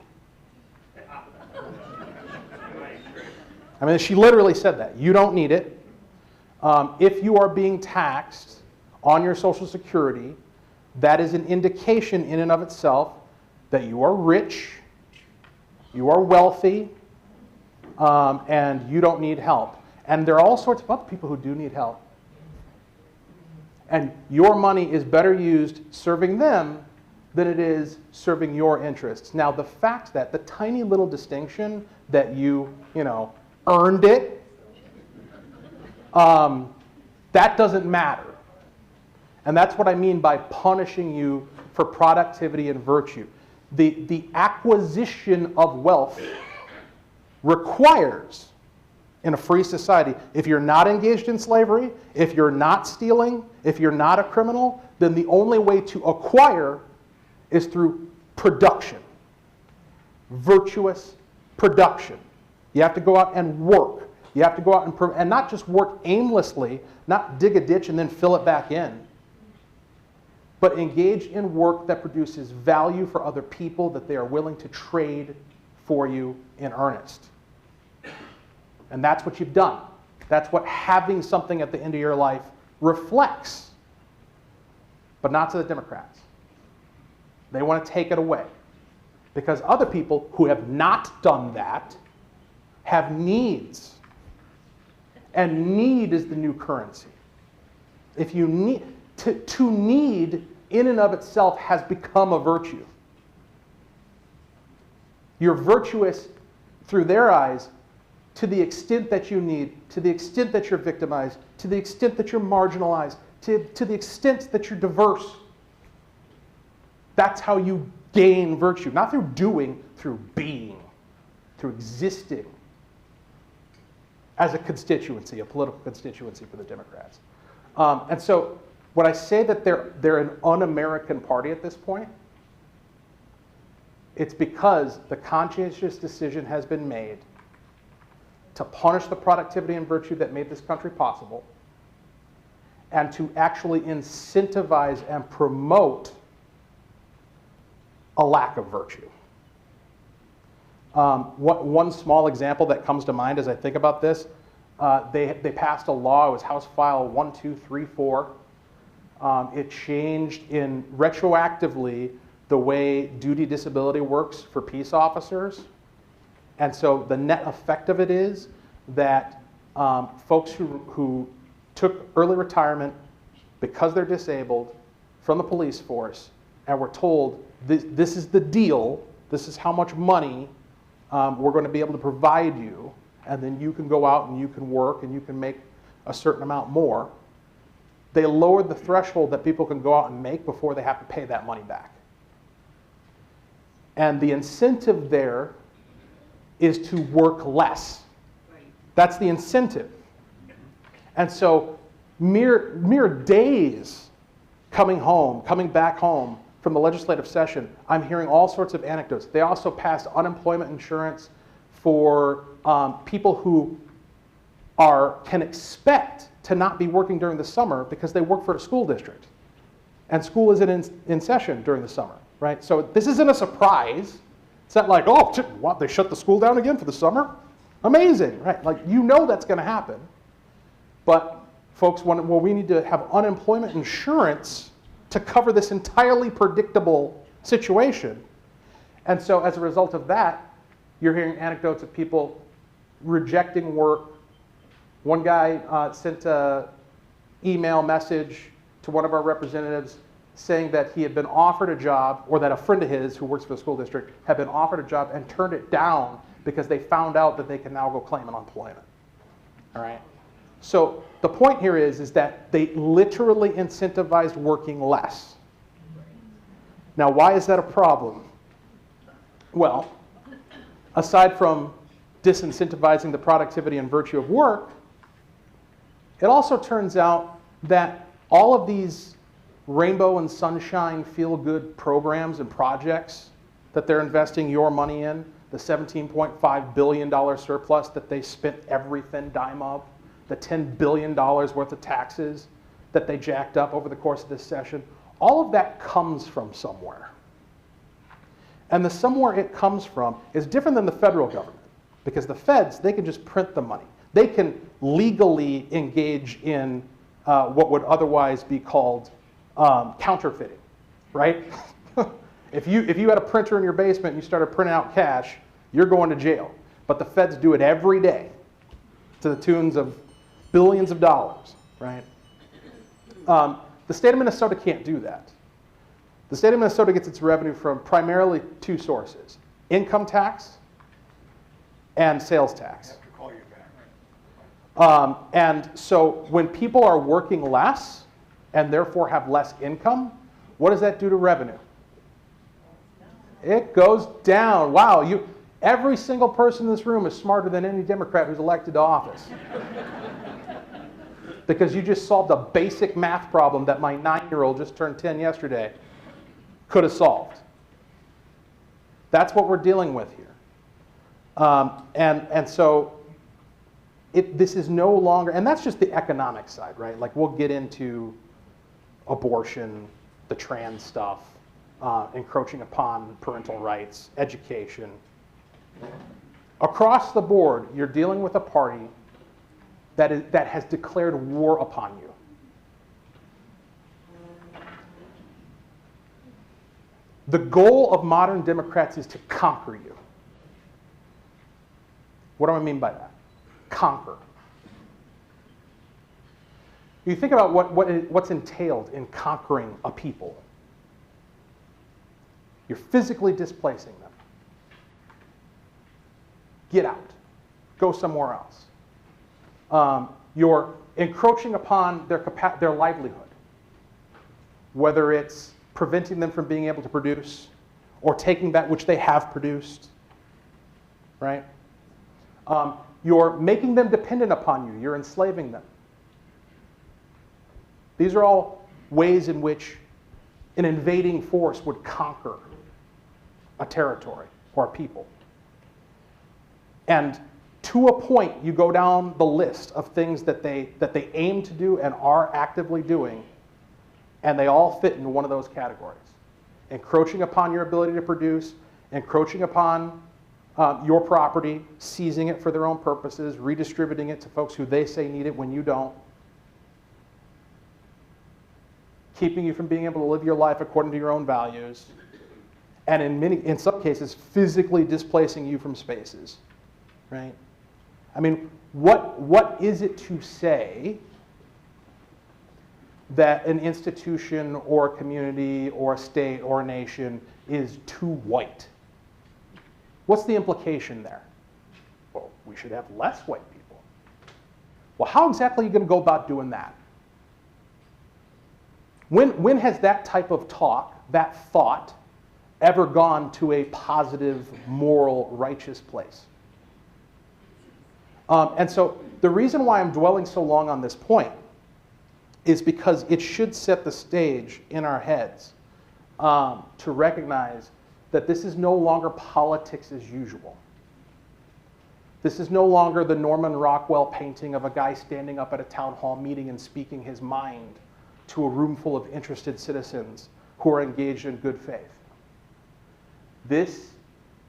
I mean, she literally said that. You don't need it. If you are being taxed on your Social Security, that is an indication in and of itself that you are rich, you are wealthy, and you don't need help. And there are all sorts of other people who do need help. And your money is better used serving them than it is serving your interests. Now, the fact that the tiny little distinction that you earned it, That doesn't matter. And that's what I mean by punishing you for productivity and virtue. The acquisition of wealth requires, in a free society, if you're not engaged in slavery, if you're not stealing, if you're not a criminal, then the only way to acquire is through production. Virtuous production. You have to go out and work. You have to go out and not just work aimlessly, not dig a ditch and then fill it back in, but engage in work that produces value for other people that they are willing to trade for you in earnest. And that's what you've done. That's what having something at the end of your life reflects. But not to the Democrats. They want to take it away. Because other people who have not done that have needs. And need is the new currency. If you need, to need in and of itself has become a virtue. You're virtuous through their eyes to the extent that you need, to the extent that you're victimized, to the extent that you're marginalized, to the extent that you're diverse. That's how you gain virtue. Not through doing, through being, through existing as a constituency, a political constituency for the Democrats. And so when I say that they're an un-American party at this point, it's because the conscientious decision has been made to punish the productivity and virtue that made this country possible, and to actually incentivize and promote a lack of virtue. One small example that comes to mind as I think about this, they passed a law, it was House File 1234. It changed retroactively the way duty disability works for peace officers. And so the net effect of it is that folks who took early retirement because they're disabled from the police force and were told, this is the deal, this is how much money we're going to be able to provide you, and then you can go out and you can work and you can make a certain amount more. They lowered the threshold that people can go out and make before they have to pay that money back. And the incentive there is to work less. That's the incentive. And so mere days coming back home from the legislative session, I'm hearing all sorts of anecdotes. They also passed unemployment insurance for people who can expect to not be working during the summer because they work for a school district. And school isn't in session during the summer, right? So this isn't a surprise. It's not like, oh, what, they shut the school down again for the summer? Amazing, right? Like, you know that's going to happen. But folks, we need to have unemployment insurance to cover this entirely predictable situation. And so as a result of that, you're hearing anecdotes of people rejecting work. One guy sent an email message to one of our representatives saying that he had been offered a job, or that a friend of his who works for the school district had been offered a job and turned it down because they found out that they can now go claim unemployment. All right? So the point here is that they literally incentivized working less. Now, why is that a problem? Well, aside from disincentivizing the productivity and virtue of work, it also turns out that all of these rainbow and sunshine feel-good programs and projects that they're investing your money in, the $17.5 billion surplus that they spent every thin dime of, the $10 billion worth of taxes that they jacked up over the course of this session, all of that comes from somewhere. And the somewhere it comes from is different than the federal government, because the feds, they can just print the money. They can legally engage in what would otherwise be called counterfeiting, right? If you had a printer in your basement and you started printing out cash, you're going to jail. But the feds do it every day to the tunes of billions of dollars, right? The state of Minnesota can't do that. The state of Minnesota gets its revenue from primarily two sources: income tax and sales tax. And so when people are working less and therefore have less income, what does that do to revenue? It goes down. Wow, every single person in this room is smarter than any Democrat who's elected to office. Because you just solved a basic math problem that my 9-year-old just turned 10 yesterday could have solved. That's what we're dealing with here. And so this is no longer, and that's just the economic side, right? Like we'll get into abortion, the trans stuff, encroaching upon parental rights, education. Across the board, you're dealing with a party that has declared war upon you. The goal of modern Democrats is to conquer you. What do I mean by that? Conquer. You think about what's entailed in conquering a people. You're physically displacing them. Get out. Go somewhere else. You're encroaching upon their livelihood, whether it's preventing them from being able to produce or taking that which they have produced, right? You're making them dependent upon you. You're enslaving them. These are all ways in which an invading force would conquer a territory or a people. And to a point, you go down the list of things that they aim to do and are actively doing, and they all fit into one of those categories. Encroaching upon your ability to produce, encroaching upon your property, seizing it for their own purposes, redistributing it to folks who they say need it when you don't, keeping you from being able to live your life according to your own values, and in some cases, physically displacing you from spaces, right? I mean, what is it to say that an institution or a community or a state or a nation is too white? What's the implication there? Well, we should have less white people. Well, how exactly are you going to go about doing that? When has that type of talk, that thought, ever gone to a positive, moral, righteous place? And so the reason why I'm dwelling so long on this point is because it should set the stage in our heads to recognize that this is no longer politics as usual. This is no longer the Norman Rockwell painting of a guy standing up at a town hall meeting and speaking his mind to a room full of interested citizens who are engaged in good faith. This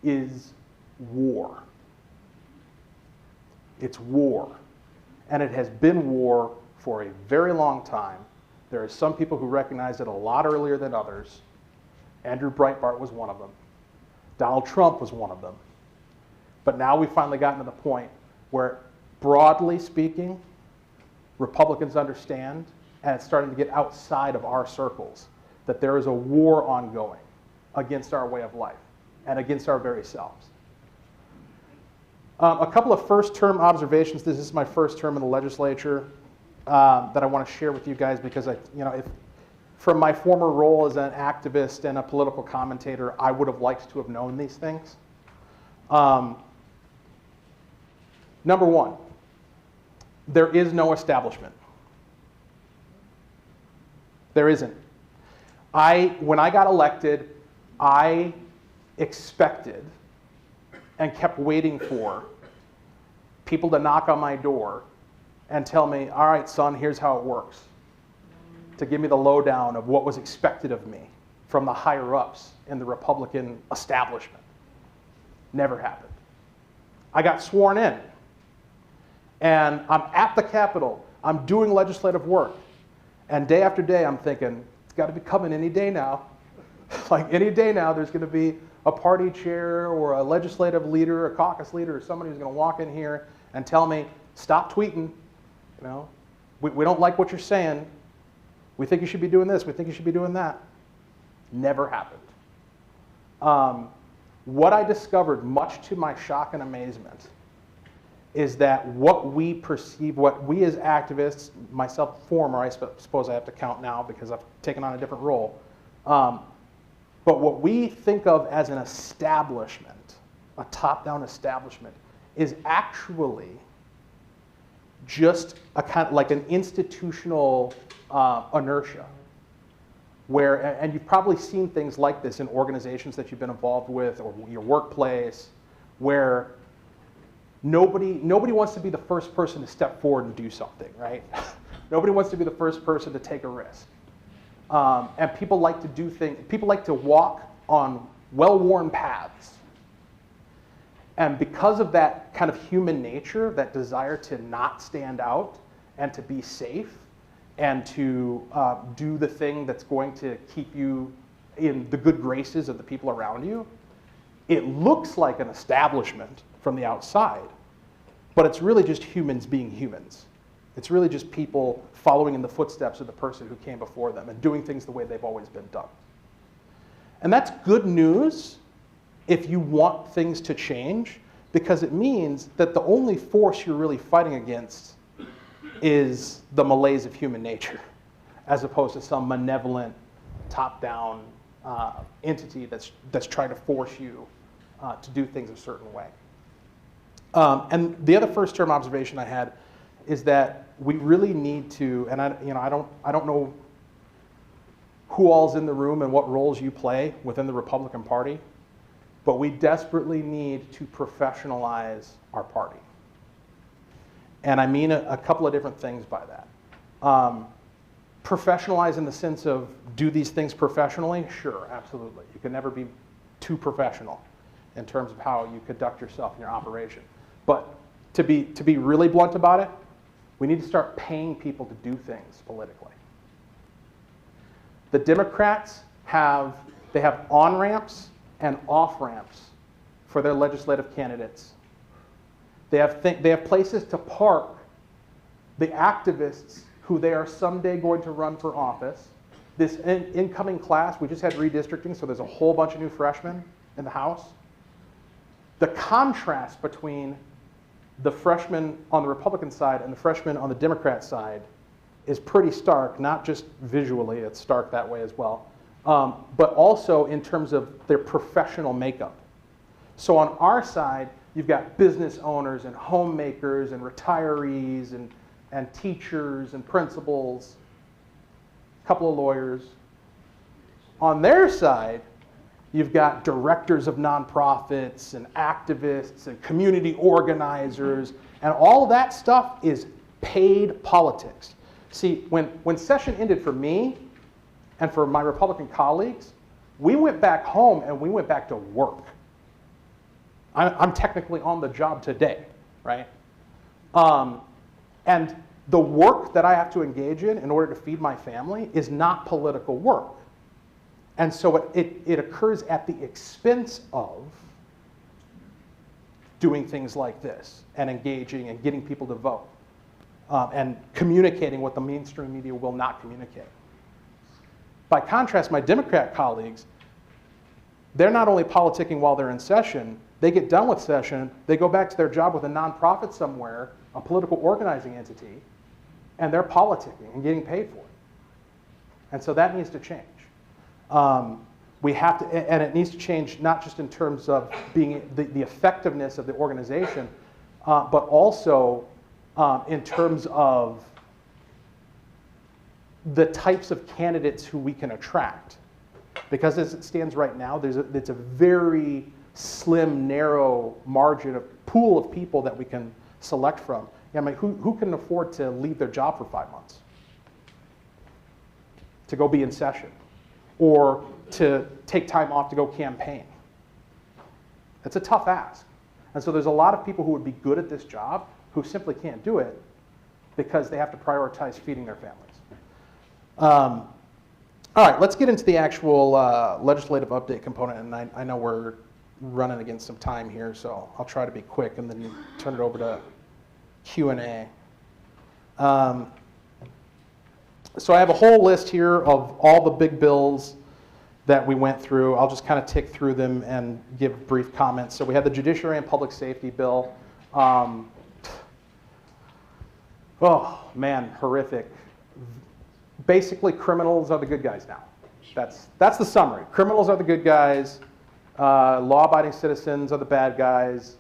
is war. It's war. And it has been war for a very long time. There are some people who recognize it a lot earlier than others. Andrew Breitbart was one of them. Donald Trump was one of them. But now we've finally gotten to the point where, broadly speaking, Republicans understand, and it's starting to get outside of our circles, that there is a war ongoing against our way of life and against our very selves. A couple of first-term observations. This is my first term in the legislature that I want to share with you guys because from my former role as an activist and a political commentator, I would have liked to have known these things. Number one, there is no establishment. There isn't. When I got elected, I expected and kept waiting for people to knock on my door and tell me, all right, son, here's how it works. To give me the lowdown of what was expected of me from the higher-ups in the Republican establishment. Never happened. I got sworn in, and I'm at the Capitol. I'm doing legislative work, and day after day I'm thinking, it's got to be coming any day now. Like any day now, there's going to be a party chair or a legislative leader, a caucus leader, or somebody who's going to walk in here and tell me, stop tweeting. We don't like what you're saying. We think you should be doing this. We think you should be doing that. Never happened. What I discovered, much to my shock and amazement, is that what we perceive, what we as activists, myself former, I suppose I have to count now because I've taken on a different role, but what we think of as an establishment, a top-down establishment, is actually just a kind of like an institutional inertia, where, and you've probably seen things like this in organizations that you've been involved with or your workplace, where nobody wants to be the first person to step forward and do something, right? Nobody wants to be the first person to take a risk. And people like to do things, people like to walk on well-worn paths. And because of that kind of human nature, that desire to not stand out and to be safe and to do the thing that's going to keep you in the good graces of the people around you, it looks like an establishment from the outside, but it's really just humans being humans. It's really just people following in the footsteps of the person who came before them and doing things the way they've always been done. And that's good news if you want things to change, because it means that the only force you're really fighting against is the malaise of human nature, as opposed to some malevolent, top-down entity that's trying to force you to do things a certain way. And the other first-term observation I had is that we really need to, and I don't know who all's in the room and what roles you play within the Republican Party, but we desperately need to professionalize our party. And I mean a couple of different things by that. Professionalize in the sense of, do these things professionally? Sure, absolutely. You can never be too professional in terms of how you conduct yourself in your operation. But to be really blunt about it, we need to start paying people to do things politically. The Democrats have on-ramps and off-ramps for their legislative candidates. They have places to park the activists who they are someday going to run for office. This incoming class, we just had redistricting, so there's a whole bunch of new freshmen in the House. The contrast between the freshmen on the Republican side and the freshmen on the Democrat side is pretty stark, not just visually, it's stark that way as well, but also in terms of their professional makeup. So on our side, you've got business owners and homemakers and retirees and teachers and principals, a couple of lawyers. On their side, you've got directors of nonprofits and activists and community organizers, and all of that stuff is paid politics. See, when session ended for me and for my Republican colleagues, we went back home and we went back to work. I'm technically on the job today, right? And the work that I have to engage in order to feed my family is not political work. And so it occurs at the expense of doing things like this and engaging and getting people to vote and communicating what the mainstream media will not communicate. By contrast, my Democrat colleagues, they're not only politicking while they're in session, they get done with session, they go back to their job with a nonprofit somewhere, a political organizing entity, and they're politicking and getting paid for it. And so that needs to change. We have to, and it needs to change not just in terms of being the effectiveness of the organization, but also in terms of the types of candidates who we can attract. Because as it stands right now, it's a very slim, narrow margin of pool of people that we can select from. Yeah, I mean, who can afford to leave their job for 5 months? To go be in session? Or to take time off to go campaign? It's a tough ask. And so there's a lot of people who would be good at this job who simply can't do it because they have to prioritize feeding their families. All right, let's get into the actual legislative update component. And I know we're running against some time here, so I'll try to be quick and then turn it over to Q&A. So I have a whole list here of all the big bills that we went through. I'll just kind of tick through them and give brief comments. So we had the Judiciary and Public Safety Bill. To Oh, man, horrific. Basically, criminals are the good guys now. That's the summary. Criminals are the good guys. Law-abiding citizens are the bad guys.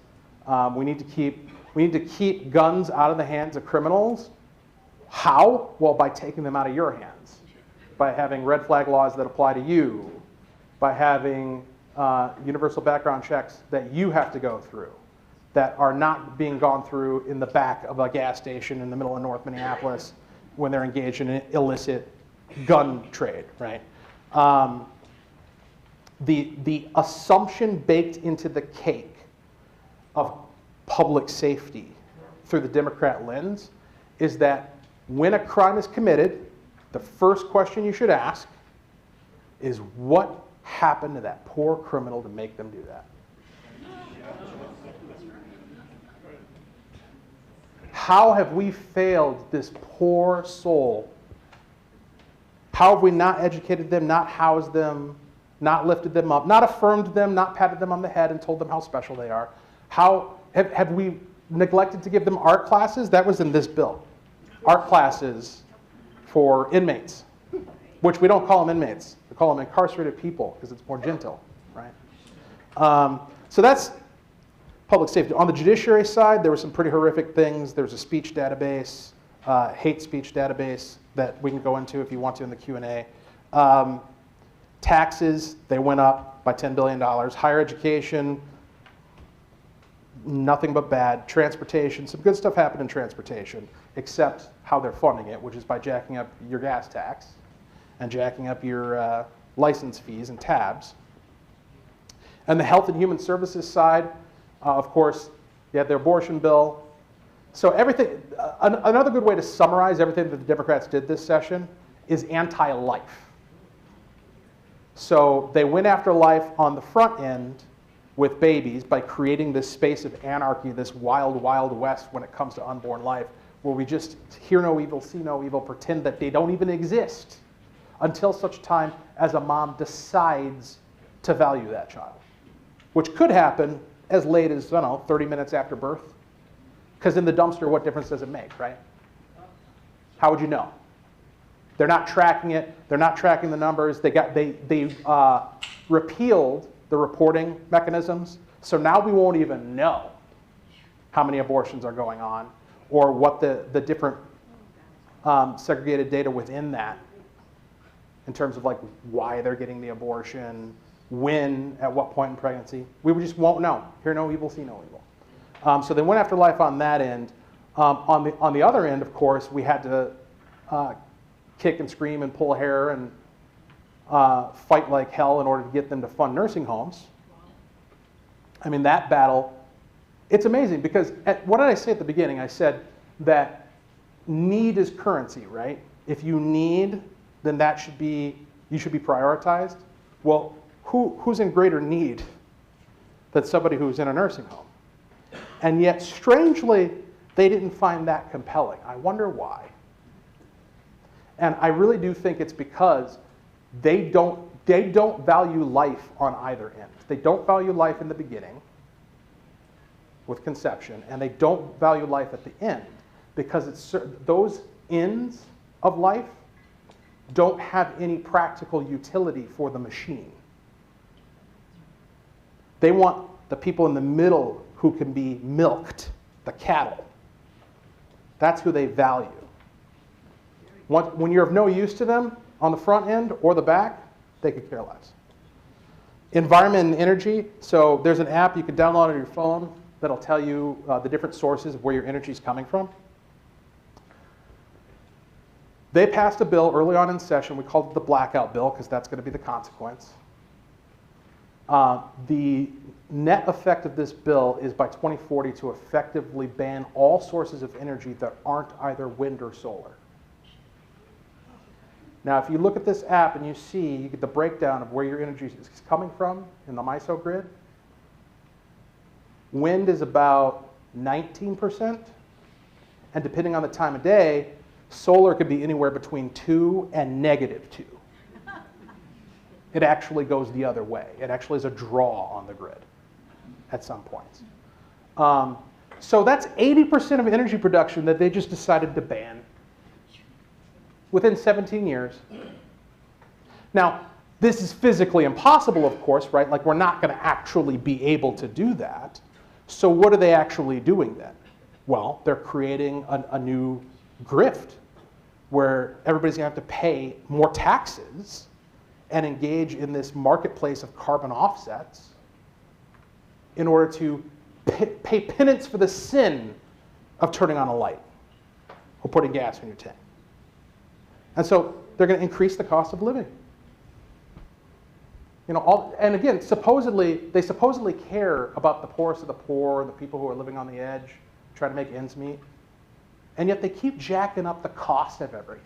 We need to keep guns out of the hands of criminals. How? Well, by taking them out of your hands, by having red flag laws that apply to you, by having universal background checks that you have to go through, that are not being gone through in the back of a gas station in the middle of North Minneapolis when they're engaged in an illicit gun trade, right? The assumption baked into the cake of public safety through the Democrat lens is that when a crime is committed, the first question you should ask is what happened to that poor criminal to make them do that? How have we failed this poor soul? How have we not educated them, not housed them, not lifted them up, not affirmed them, not patted them on the head and told them how special they are? How have we neglected to give them art classes? That was in this bill. Art classes for inmates, which we don't call them inmates. We call them incarcerated people because it's more gentle, right? So that's public safety. On the judiciary side, there were some pretty horrific things. There was a speech database, hate speech database that we can go into if you want to in the Q&A. Taxes, they went up by $10 billion. Higher education, nothing but bad. Transportation, some good stuff happened in transportation, except how they're funding it, which is by jacking up your gas tax and jacking up your license fees and tabs. And the health and human services side, of course, you had the abortion bill. So everything, another good way to summarize everything that the Democrats did this session is anti-life. So they went after life on the front end with babies by creating this space of anarchy, this wild, wild west when it comes to unborn life, where we just hear no evil, see no evil, pretend that they don't even exist until such time as a mom decides to value that child, which could happen as late as, I don't know, 30 minutes after birth. Because in the dumpster, what difference does it make, right? How would you know? They're not tracking it. They're not tracking the numbers. They repealed the reporting mechanisms. So now we won't even know how many abortions are going on or what the different segregated data within that in terms of like why they're getting the abortion, when, at what point in pregnancy. We just won't know. Hear no evil, see no evil. So they went after life on that end. On the other end, of course, we had to kick and scream and pull hair and fight like hell in order to get them to fund nursing homes. I mean, that battle, it's amazing because what did I say at the beginning? I said that need is currency, right? If you need, then you should be prioritized. Well, who's in greater need than somebody who's in a nursing home? And yet, strangely, they didn't find that compelling. I wonder why. And I really do think it's because they don't value life on either end. They don't value life in the beginning with conception, and they don't value life at the end because those ends of life don't have any practical utility for the machine. They want the people in the middle who can be milked, the cattle. That's who they value. When you're of no use to them on the front end or the back, they could care less. Environment and energy. So there's an app you can download on your phone that'll tell you the different sources of where your energy is coming from. They passed a bill early on in session. We called it the blackout bill because that's going to be the consequence. The net effect of this bill is by 2040 to effectively ban all sources of energy that aren't either wind or solar. Now, if you look at this app and you get the breakdown of where your energy is coming from in the MISO grid, wind is about 19%, and depending on the time of day, solar could be anywhere between 2 and -2. It actually goes the other way. It actually is a draw on the grid at some points. So that's 80% of energy production that they just decided to ban within 17 years. Now, this is physically impossible, of course, right? Like, we're not going to actually be able to do that. So what are they actually doing then? Well, they're creating a new grift where everybody's going to have to pay more taxes and engage in this marketplace of carbon offsets in order to pay penance for the sin of turning on a light or putting gas in your tank. And so they're going to increase the cost of living. You know, and again, they supposedly care about the poorest of the poor, the people who are living on the edge, trying to make ends meet, and yet they keep jacking up the cost of everything.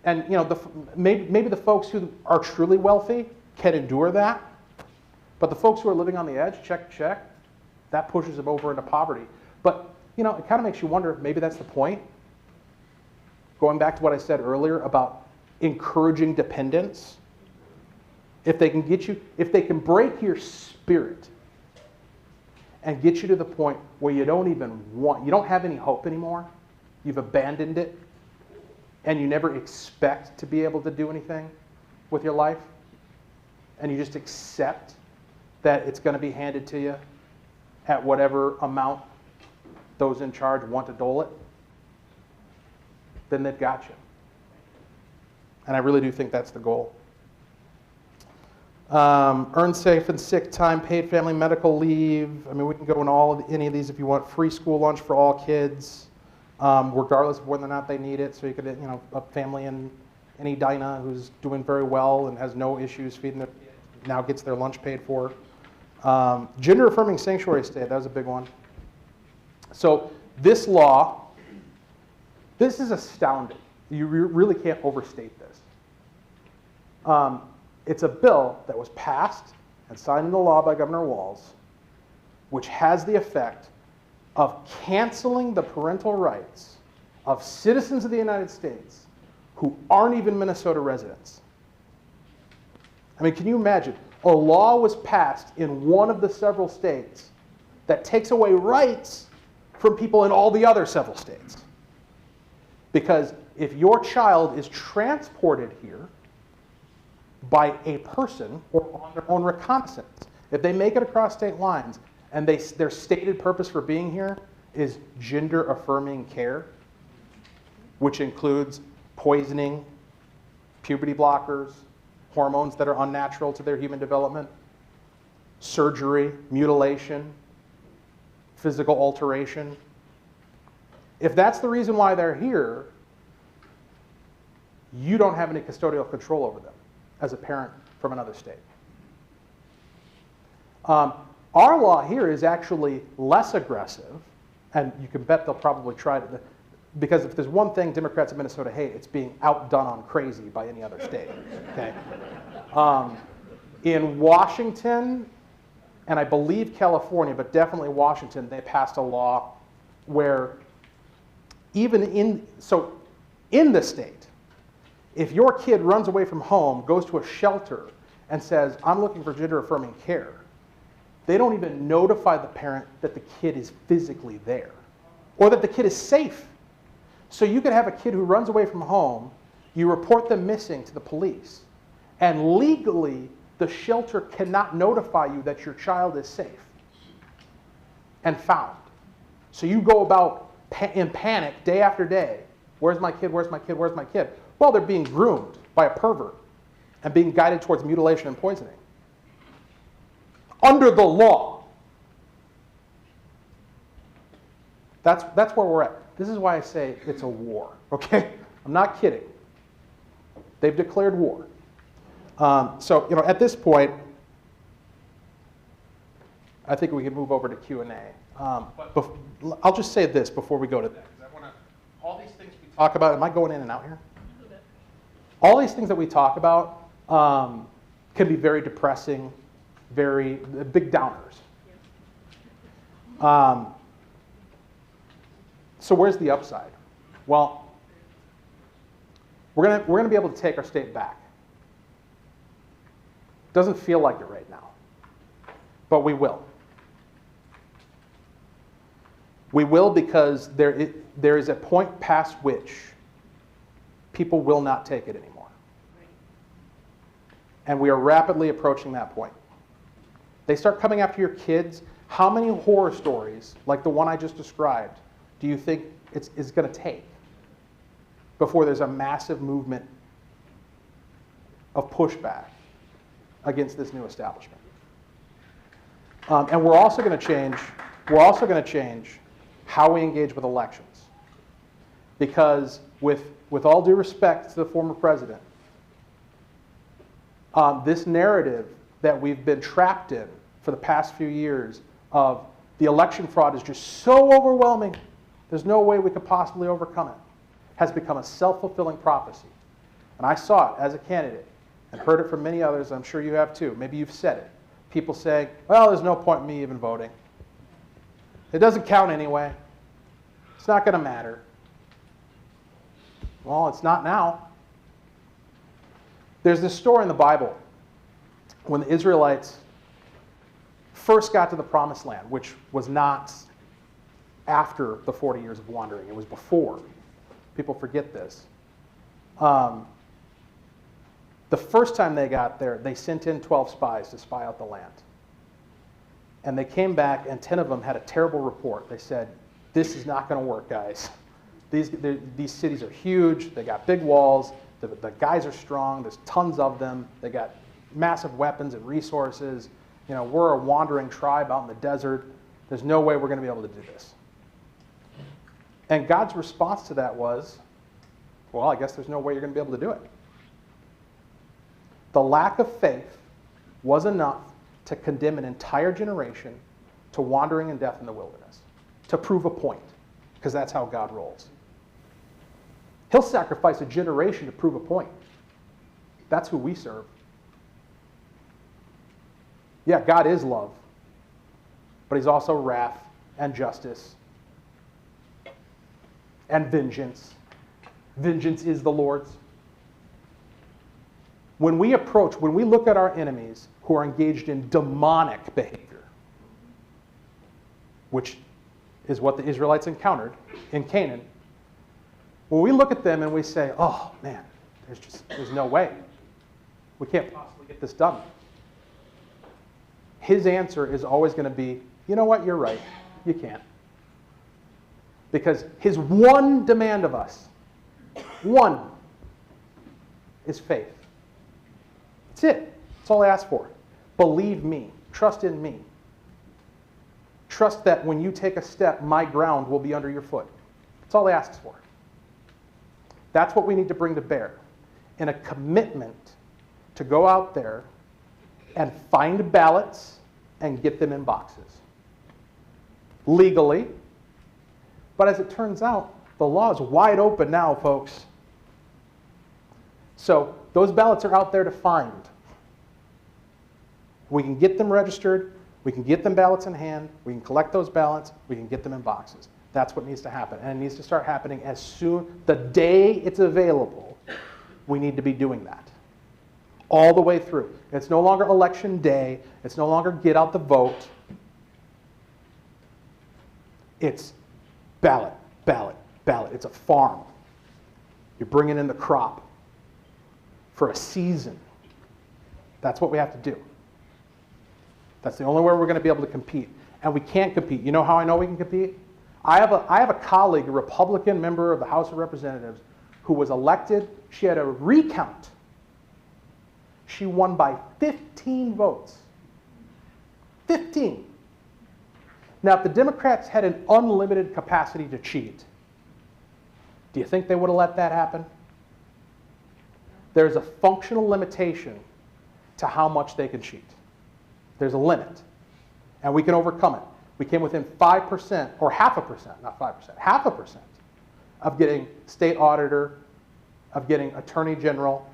And you know, maybe the folks who are truly wealthy can endure that, but the folks who are living on the edge, check, that pushes them over into poverty. But you know, it kind of makes you wonder if maybe that's the point. Going back to what I said earlier about encouraging dependence. If they can break your spirit and get you to the point where you don't have any hope anymore, you've abandoned it, and you never expect to be able to do anything with your life, and you just accept that it's going to be handed to you at whatever amount those in charge want to dole it, then they've got you. And I really do think that's the goal. Earned safe and sick time, paid family medical leave. I mean, we can go into any of these if you want. Free school lunch for all kids, regardless of whether or not they need it. So you could, you know, a family in Edina who's doing very well and has no issues feeding their kids now gets their lunch paid for. Gender affirming sanctuary state, that was a big one. So this law, this is astounding. You really can't overstate this. It's a bill that was passed and signed into law by Governor Walz, which has the effect of canceling the parental rights of citizens of the United States who aren't even Minnesota residents. I mean, can you imagine? A law was passed in one of the several states that takes away rights from people in all the other several states. Because if your child is transported here by a person or on their own reconnaissance, if they make it across state lines and their stated purpose for being here is gender-affirming care, which includes poisoning, puberty blockers, hormones that are unnatural to their human development, surgery, mutilation, physical alteration. If that's the reason why they're here, you don't have any custodial control over them as a parent from another state. Our law here is actually less aggressive, and you can bet they'll probably try to, because if there's one thing Democrats in Minnesota hate, it's being outdone on crazy by any other state. Okay? In Washington, and I believe California, but definitely Washington, they passed a law where even in the state, if your kid runs away from home, goes to a shelter, and says, I'm looking for gender-affirming care, they don't even notify the parent that the kid is physically there or that the kid is safe. So you could have a kid who runs away from home, you report them missing to the police, and legally the shelter cannot notify you that your child is safe and found. So you go about in panic day after day. Where's my kid? Where's my kid? Where's my kid? Well, they're being groomed by a pervert and being guided towards mutilation and poisoning. Under the law. That's where we're at. This is why I say it's a war, okay? I'm not kidding. They've declared war. So, you know, at this point, I think we can move over to Q&A. I'll just say this before we go to that. All these things we talk about, am I going in and out here? All these things that we talk about can be very depressing, very big downers. So where's the upside? Well, we're gonna be able to take our state back. Doesn't feel like it right now, but we will. We will, because there is a point past which people will not take it anymore. And we are rapidly approaching that point. They start coming after your kids. How many horror stories, like the one I just described, do you think it's going to take before there's a massive movement of pushback against this new establishment? And we're also going to change how we engage with elections. Because with all due respect to the former president, this narrative that we've been trapped in for the past few years of the election fraud is just so overwhelming, there's no way we could possibly overcome it, has become a self-fulfilling prophecy. And I saw it as a candidate and heard it from many others. I'm sure you have too. Maybe you've said it. People saying, well, there's no point in me even voting. It doesn't count anyway. It's not going to matter. Well, it's not now. There's this story in the Bible when the Israelites first got to the Promised Land, which was not after the 40 years of wandering. It was before. People forget this. The first time they got there, they sent in 12 spies to spy out the land. And they came back, and 10 of them had a terrible report. They said, this is not going to work, guys. These cities are huge. They got big walls. The guys are strong. There's tons of them. They got massive weapons and resources. You know, we're a wandering tribe out in the desert. There's no way we're going to be able to do this. And God's response to that was, well, I guess there's no way you're going to be able to do it. The lack of faith was enough to condemn an entire generation to wandering and death in the wilderness, to prove a point, because that's how God rolls. He'll sacrifice a generation to prove a point. That's who we serve. Yeah, God is love, but he's also wrath and justice and vengeance. Vengeance is the Lord's. When we look at our enemies who are engaged in demonic behavior, which is what the Israelites encountered in Canaan, when we look at them and we say, oh man, there's no way. We can't possibly get this done. His answer is always going to be, you know what, you're right, you can't. Because his one demand of us, one, is faith. That's it. That's all I ask for. Believe me. Trust in me. Trust that when you take a step, my ground will be under your foot. That's all he asks for. That's what we need to bring to bear. And a commitment to go out there and find ballots and get them in boxes. Legally. But as it turns out, the law is wide open now, folks. So those ballots are out there to find. We can get them registered. We can get them ballots in hand. We can collect those ballots. We can get them in boxes. That's what needs to happen. And it needs to start happening as soon, the day it's available, we need to be doing that. All the way through. It's no longer election day. It's no longer get out the vote. It's ballot, ballot, ballot. It's a farm. You're bringing in the crop for a season. That's what we have to do. That's the only way we're going to be able to compete. And we can't compete. You know how I know we can compete? I have a colleague, a Republican member of the House of Representatives, who was elected. She had a recount. She won by 15 votes. 15. Now, if the Democrats had an unlimited capacity to cheat, do you think they would have let that happen? There's a functional limitation to how much they can cheat. There's a limit, and we can overcome it. We came within 5%, or 0.5%, not 5%, 0.5% of getting state auditor, of getting attorney general.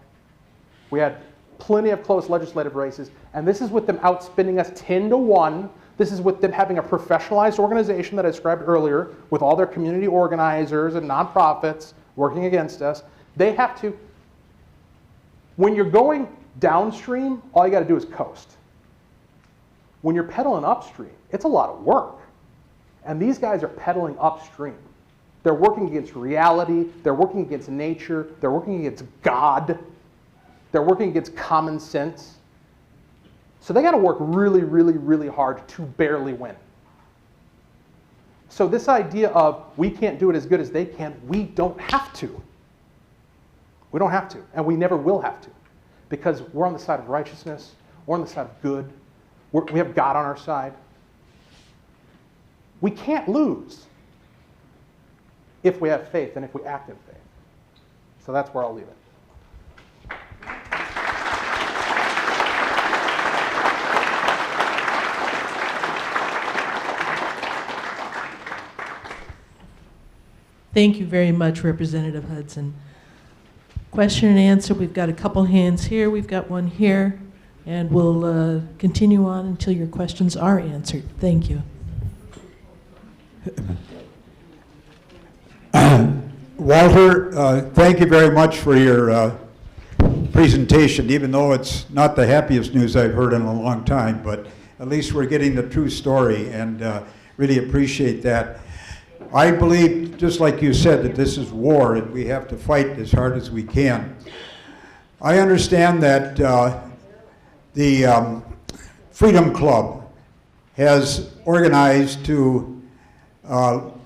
We had plenty of close legislative races, and this is with them outspending us 10-1. This is with them having a professionalized organization that I described earlier, with all their community organizers and nonprofits working against us. They have to, when you're going downstream, all you got to do is coast. When you're pedaling upstream, it's a lot of work. And these guys are pedaling upstream. They're working against reality. They're working against nature. They're working against God. They're working against common sense. So they got to work really, really, really hard to barely win. So this idea of we can't do it as good as they can, we don't have to. We don't have to, and we never will have to, because we're on the side of righteousness, we're on the side of good, we have God on our side. We can't lose if we have faith and if we act in faith. So that's where I'll leave it. Thank you very much, Representative Hudson. Question and answer, we've got a couple hands here, we've got one here, and we'll continue on until your questions are answered. Thank you. Walter, thank you very much for your presentation, even though it's not the happiest news I've heard in a long time, but at least we're getting the true story, and really appreciate that. I believe, just like you said, that this is war and we have to fight as hard as we can. I understand that the Freedom Club has organized to,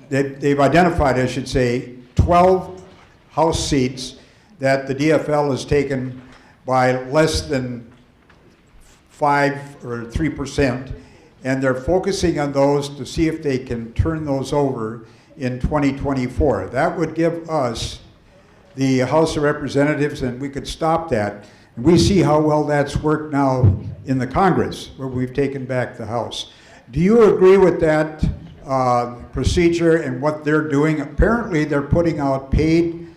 they've identified, I should say, 12 House seats that the DFL has taken by less than 5 or 3%, and they're focusing on those to see if they can turn those over in 2024. That would give us the House of Representatives, and we could stop that. And we see how well that's worked now in the Congress, where we've taken back the House. Do you agree with that procedure and what they're doing? Apparently, they're putting out paid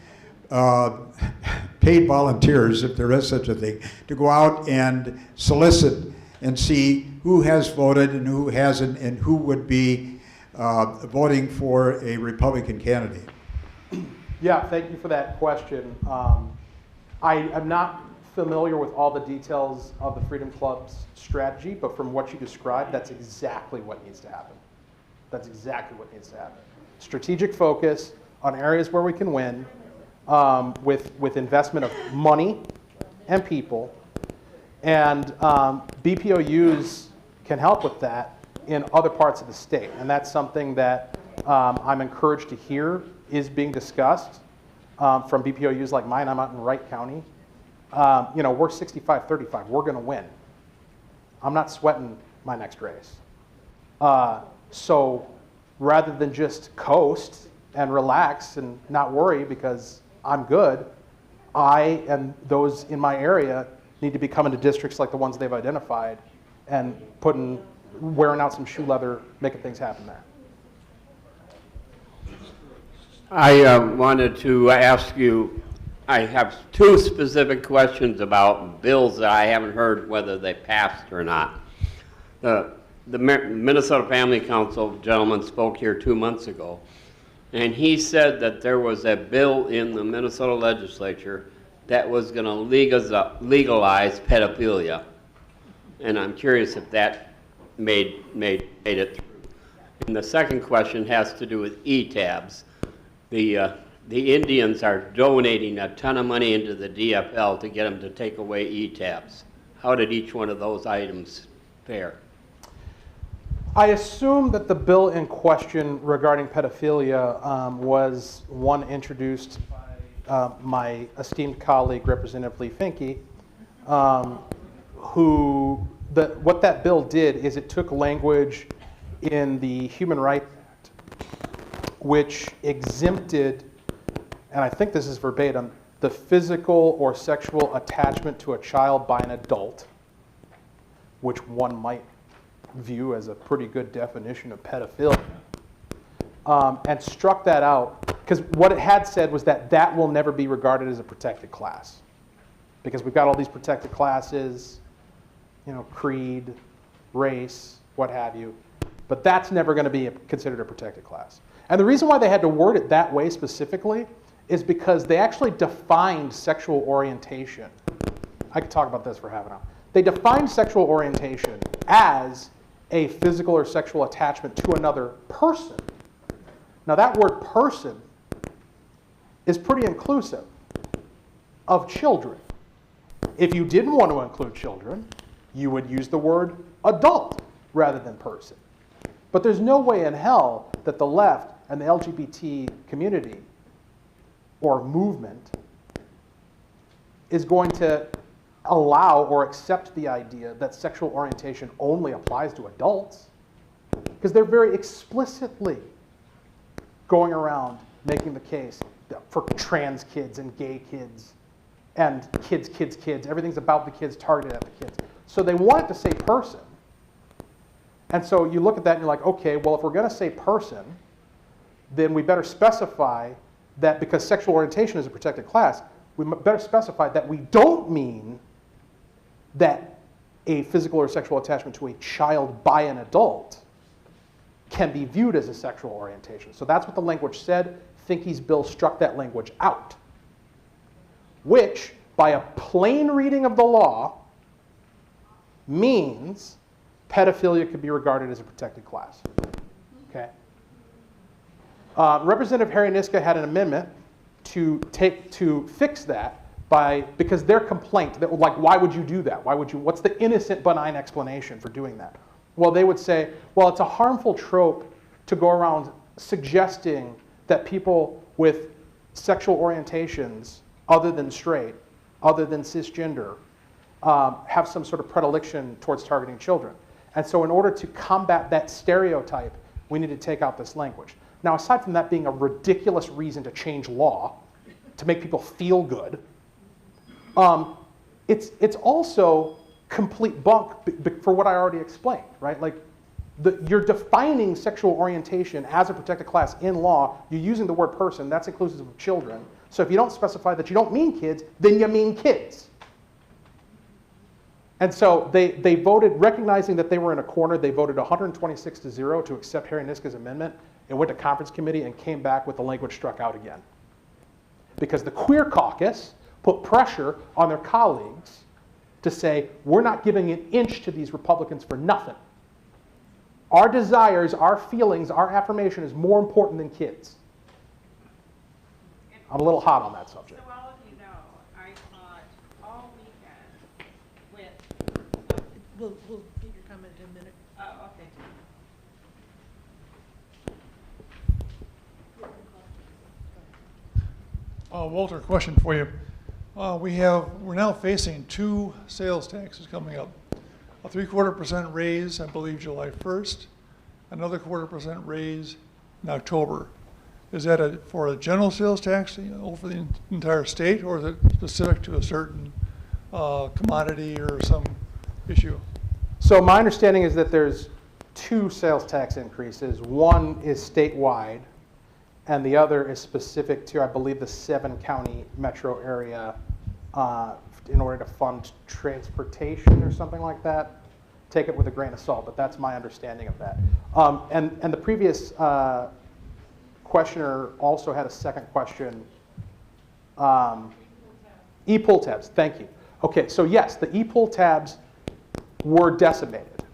volunteers, if there is such a thing, to go out and solicit and see who has voted and who hasn't, and who would be voting for a Republican candidate. Yeah, thank you for that question. I am not familiar with all the details of the Freedom Club's strategy, but from what you described, that's exactly what needs to happen. That's exactly what needs to happen. Strategic focus on areas where we can win, with investment of money and people, and BPOUs can help with that in other parts of the state, and that's something that I'm encouraged to hear is being discussed from BPOUs like mine. I'm out in Wright County. You know, we're 65-35. We're going to win. I'm not sweating my next race. So rather than just coast and relax and not worry because I'm good, I and those in my area need to be coming to districts like the ones they've identified and wearing out some shoe leather, making things happen there. I wanted to ask you, I have two specific questions about bills that I haven't heard whether they passed or not. The Minnesota Family Council gentleman spoke here 2 months ago, and he said that there was a bill in the Minnesota legislature that was going to legalize pedophilia, and I'm curious if that made it through. And the second question has to do with e-tabs. The Indians are donating a ton of money into the DFL to get them to take away e-tabs. How did each one of those items fare? I assume that the bill in question regarding pedophilia was one introduced by my esteemed colleague, Representative Lee Finke, what that bill did is it took language in the Human Rights Act, which exempted, and I think this is verbatim, the physical or sexual attachment to a child by an adult, which one might view as a pretty good definition of pedophilia, and struck that out, because what it had said was that will never be regarded as a protected class, because we've got all these protected classes, you know, creed, race, what have you, but that's never going to be considered a protected class. And the reason why they had to word it that way specifically is because they actually defined sexual orientation. I could talk about this for half an hour. They defined sexual orientation as a physical or sexual attachment to another person. Now that word person is pretty inclusive of children. If you didn't want to include children, you would use the word adult rather than person. But there's no way in hell that the left and the LGBT community or movement is going to allow or accept the idea that sexual orientation only applies to adults, because they're very explicitly going around making the case for trans kids and gay kids and kids, everything's about the kids, targeted at the kids. So they want it to say person. And so you look at that and you're like, okay, well, if we're going to say person, then we better specify that, because sexual orientation is a protected class, we better specify that we don't mean that a physical or sexual attachment to a child by an adult can be viewed as a sexual orientation. So that's what the language said. Finke's bill struck that language out, which, by a plain reading of the law, means pedophilia could be regarded as a protected class. Okay. Representative Harry Niska had an amendment to fix that because their complaint, that, like, why would you do that? What's the innocent, benign explanation for doing that? Well, they would say, well, it's a harmful trope to go around suggesting that people with sexual orientations other than straight, other than cisgender, have some sort of predilection towards targeting children. And so in order to combat that stereotype, we need to take out this language. Now, aside from that being a ridiculous reason to change law, to make people feel good, it's also complete bunk for what I already explained, right? Like, you're defining sexual orientation as a protected class in law. You're using the word person. That's inclusive of children. So if you don't specify that you don't mean kids, then you mean kids. And so they voted, recognizing that they were in a corner, they voted 126-0 to accept Harry Niska's amendment. It went to conference committee and came back with the language struck out again. Because the queer caucus put pressure on their colleagues to say, we're not giving an inch to these Republicans for nothing. Our desires, our feelings, our affirmation is more important than kids. I'm a little hot on that subject. So all of you know, I taught all weekend with... We'll get your comment in a minute. Oh, okay. Walter, question for you. We're now facing two sales taxes coming up. A 3/4% raise, I believe, July 1st. Another 1/4% raise in October. Is that for a general sales tax over the entire state, or is it specific to a certain commodity or some issue? So my understanding is that there's two sales tax increases. One is statewide, and the other is specific to, I believe, the 7-county metro area in order to fund transportation or something like that. Take it with a grain of salt, but that's my understanding of that. And the previous questioner also had a second question. E-pull tabs, thank you. Okay, so yes, the e-pull tabs were decimated.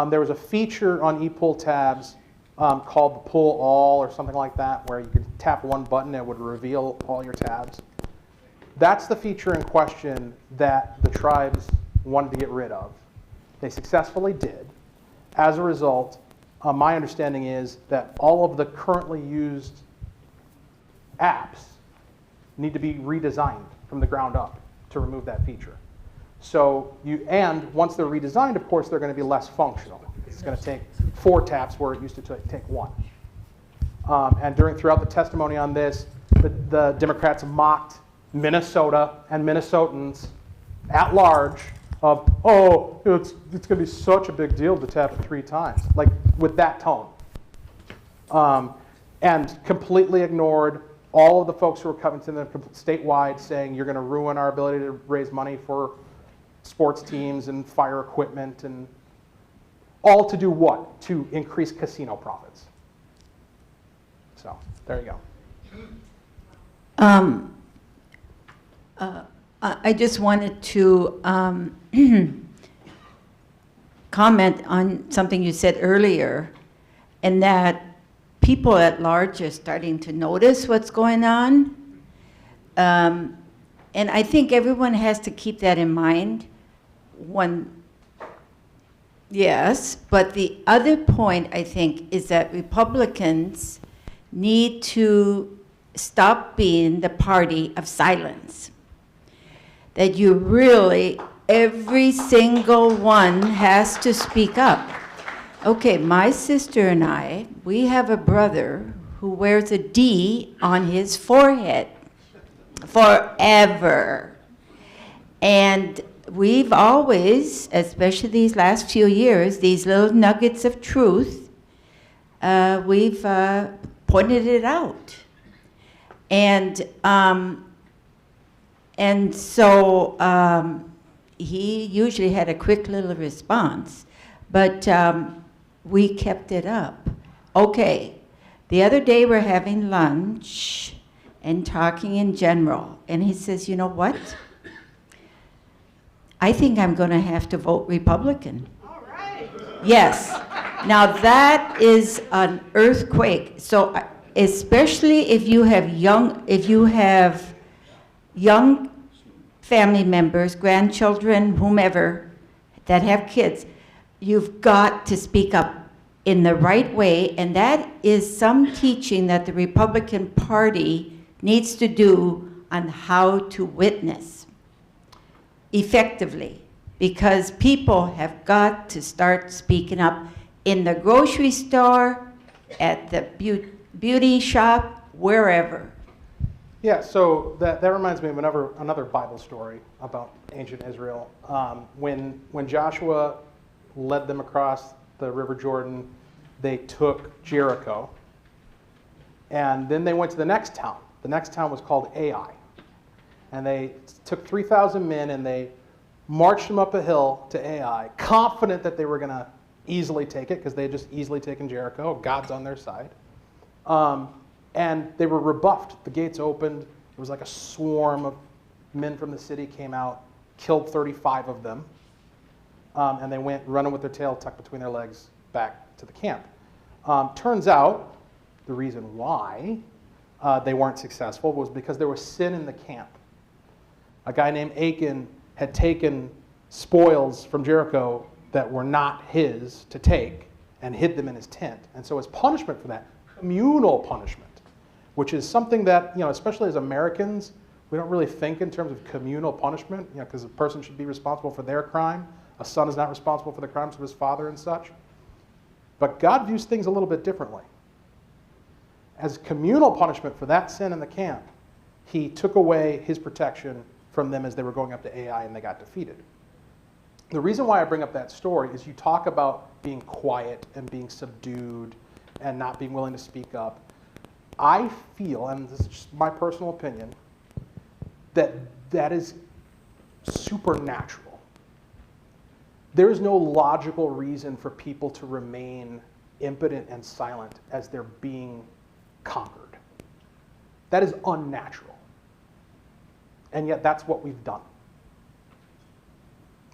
There was a feature on e-pull tabs called the pull all or something like that, where you could tap one button and it would reveal all your tabs. That's the feature in question that the tribes wanted to get rid of. They successfully did. As a result, my understanding is that all of the currently used apps need to be redesigned from the ground up to remove that feature. So and once they're redesigned, of course, they're going to be less functional. It's going to take 4 taps where it used to take 1. And throughout the testimony on this, the Democrats mocked Minnesota and Minnesotans at large of, oh, it's going to be such a big deal to tap it 3 times, like with that tone. And completely ignored all of the folks who were coming to them statewide saying, you're going to ruin our ability to raise money for sports teams and fire equipment, and all to do what? To increase casino profits. So there you go. I just wanted to comment on something you said earlier, and that people at large are starting to notice what's going on. And I think everyone has to keep that in mind. Yes, but the other point, I think, is that Republicans need to stop being the party of silence. That you really, every single one has to speak up. Okay, my sister and I, we have a brother who wears a D on his forehead forever. And we've always, especially these last few years, these little nuggets of truth, we've pointed it out. And so he usually had a quick little response, but we kept it up. Okay, the other day we're having lunch and talking in general, and he says, you know what? I think I'm going to have to vote Republican. All right. Yes. Now that is an earthquake. So especially if you have young family members, grandchildren, whomever, that have kids, you've got to speak up in the right way, and that is some teaching that the Republican Party needs to do on how to witness effectively, because people have got to start speaking up in the grocery store, at the beauty shop, wherever. Yeah, so that reminds me of another Bible story about ancient Israel. When Joshua led them across the River Jordan, they took Jericho, and then they went to the next town. The next town was called Ai. And they took 3,000 men and they marched them up a hill to Ai, confident that they were going to easily take it because they had just easily taken Jericho. God's on their side. And they were rebuffed. The gates opened. It was like a swarm of men from the city came out, killed 35 of them. And they went running with their tail tucked between their legs back to the camp. Turns out the reason why they weren't successful was because there was sin in the camp. A guy named Achan had taken spoils from Jericho that were not his to take and hid them in his tent. And so as punishment for that, communal punishment, which is something that, especially as Americans, we don't really think in terms of communal punishment, because a person should be responsible for their crime. A son is not responsible for the crimes of his father and such. But God views things a little bit differently. As communal punishment for that sin in the camp, he took away his protection from them as they were going up to Ai and they got defeated. The reason why I bring up that story is you talk about being quiet and being subdued and not being willing to speak up. I feel, and this is just my personal opinion, that is supernatural. There is no logical reason for people to remain impotent and silent as they're being conquered. That is unnatural. And yet that's what we've done.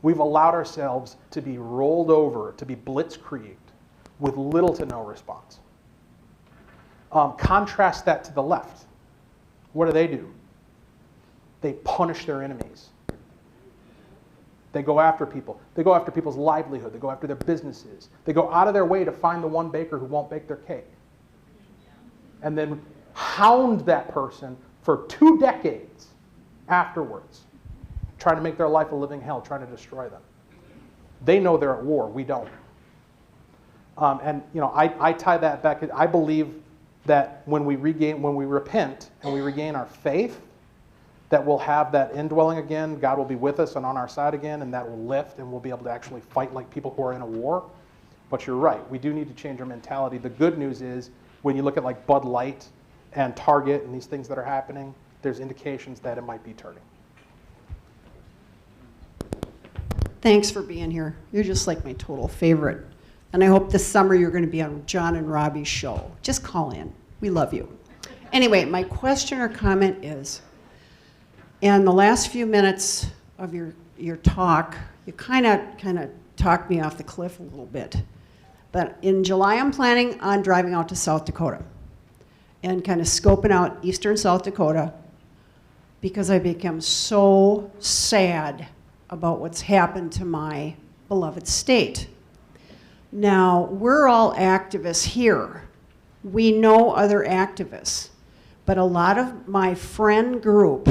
We've allowed ourselves to be rolled over, to be blitzkrieged with little to no response. Contrast that to the left. What do? They punish their enemies. They go after people. They go after people's livelihood. They go after their businesses. They go out of their way to find the one baker who won't bake their cake. And then hound that person for 2 decades afterwards, trying to make their life a living hell, trying to destroy them. They know they're at war. We don't. I tie that back. I believe that when we repent and we regain our faith, that we'll have that indwelling again. God will be with us and on our side again, and that will lift, and we'll be able to actually fight like people who are in a war. But you're right. We do need to change our mentality. The good news is when you look at like Bud Light and Target and these things that are happening, there's indications that it might be turning. Thanks for being here. You're just like my total favorite. And I hope this summer you're going to be on John and Robbie's show. Just call in. We love you. Anyway, my question or comment is, in the last few minutes of your talk, you kind of talk me off the cliff a little bit. But in July, I'm planning on driving out to South Dakota and kind of scoping out eastern South Dakota because I become so sad about what's happened to my beloved state. Now, we're all activists here. We know other activists, but a lot of my friend group,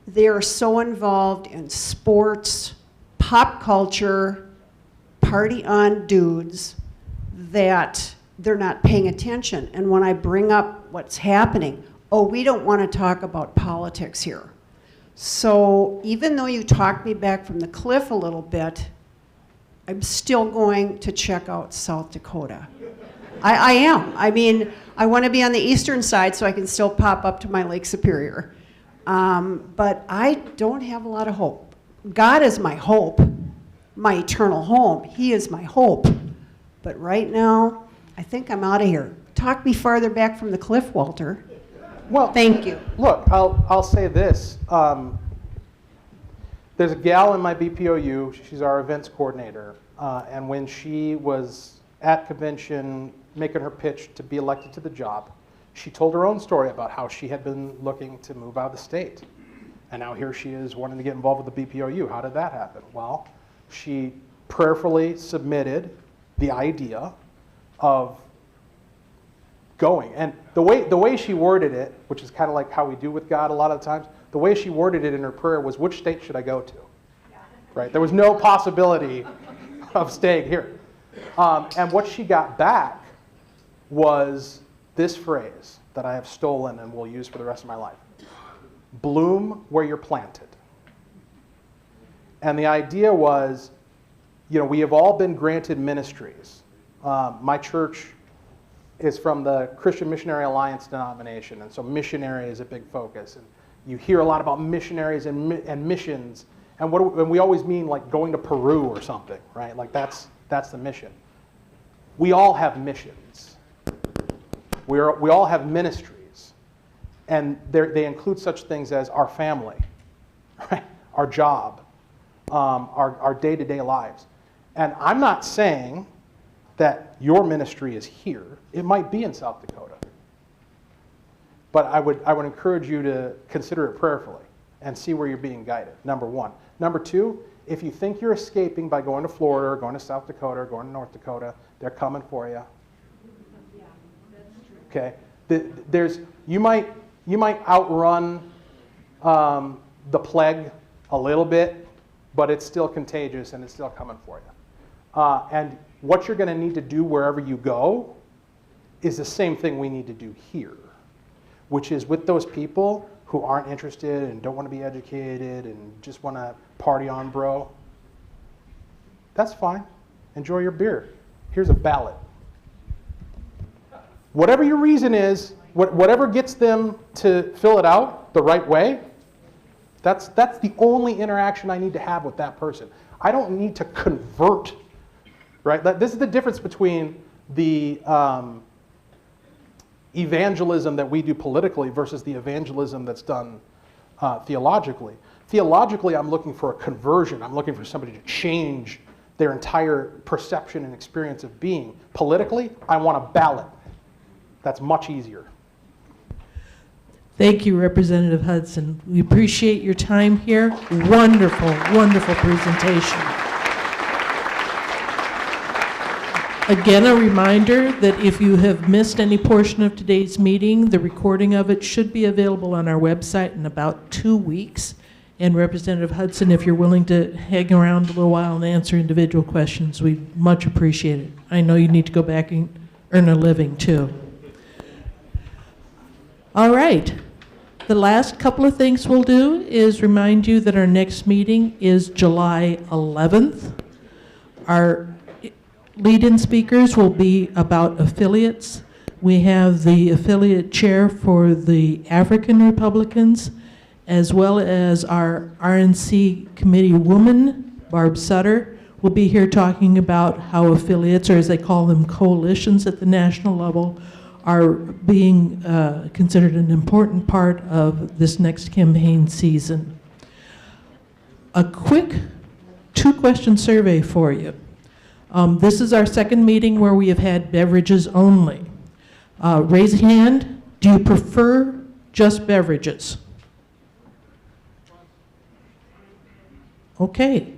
they are so involved in sports, pop culture, party on dudes, that they're not paying attention. And when I bring up what's happening, oh, we don't want to talk about politics here. So even though you talked me back from the cliff a little bit, I'm still going to check out South Dakota. I am. I mean, I want to be on the eastern side so I can still pop up to my Lake Superior. But I don't have a lot of hope. God is my hope, my eternal home. He is my hope. But right now, I think I'm out of here. Talk me farther back from the cliff, Walter. Well, thank you. Look, I'll say this. There's a gal in my BPOU. She's our events coordinator. And when she was at convention making her pitch to be elected to the job, she told her own story about how she had been looking to move out of the state. And now here she is wanting to get involved with the BPOU. How did that happen? Well, she prayerfully submitted the idea of going. And the way she worded it, which is kind of like how we do with God a lot of times, the way she worded it in her prayer was, which state should I go to? Right? There was no possibility of staying here. And what she got back was this phrase that I have stolen and will use for the rest of my life. Bloom where you're planted. And the idea was, you know, we have all been granted ministries. My church is from the Christian Missionary Alliance denomination, and so missionary is a big focus. And you hear a lot about missionaries and missions, and we always mean like going to Peru or something, right? Like that's the mission. We all have missions. We all have ministries, and they include such things as our family, right? Our job, our day-to-day lives. And I'm not saying that your ministry is here. It might be in South Dakota. But I would encourage you to consider it prayerfully and see where you're being guided, number one. Number two, if you think you're escaping by going to Florida or going to South Dakota or going to North Dakota, they're coming for you. Okay, you might outrun the plague a little bit, but it's still contagious and it's still coming for you. And what you're going to need to do wherever you go is the same thing we need to do here, which is with those people who aren't interested and don't want to be educated and just want to party on, bro. That's fine. Enjoy your beer. Here's a ballot. Whatever your reason is, whatever gets them to fill it out the right way, that's the only interaction I need to have with that person. I don't need to convert, right? This is the difference between the evangelism that we do politically versus the evangelism that's done theologically. Theologically, I'm looking for a conversion. I'm looking for somebody to change their entire perception and experience of being. Politically, I want a ballot. That's much easier. Thank you, Representative Hudson. We appreciate your time here. Wonderful, wonderful presentation. Again, a reminder that if you have missed any portion of today's meeting, the recording of it should be available on our website in about 2 weeks. And Representative Hudson, if you're willing to hang around a little while and answer individual questions, we'd much appreciate it. I know you need to go back and earn a living too. All right. The last couple of things we'll do is remind you that our next meeting is July 11th. Our lead-in speakers will be about affiliates. We have the affiliate chair for the African Republicans, as well as our RNC committee woman, Barb Sutter, will be here talking about how affiliates, or as they call them, coalitions at the national level, are being considered an important part of this next campaign season. A quick two-question survey for you. This is our second meeting where we have had beverages only. Raise a hand. Do you prefer just beverages? Okay.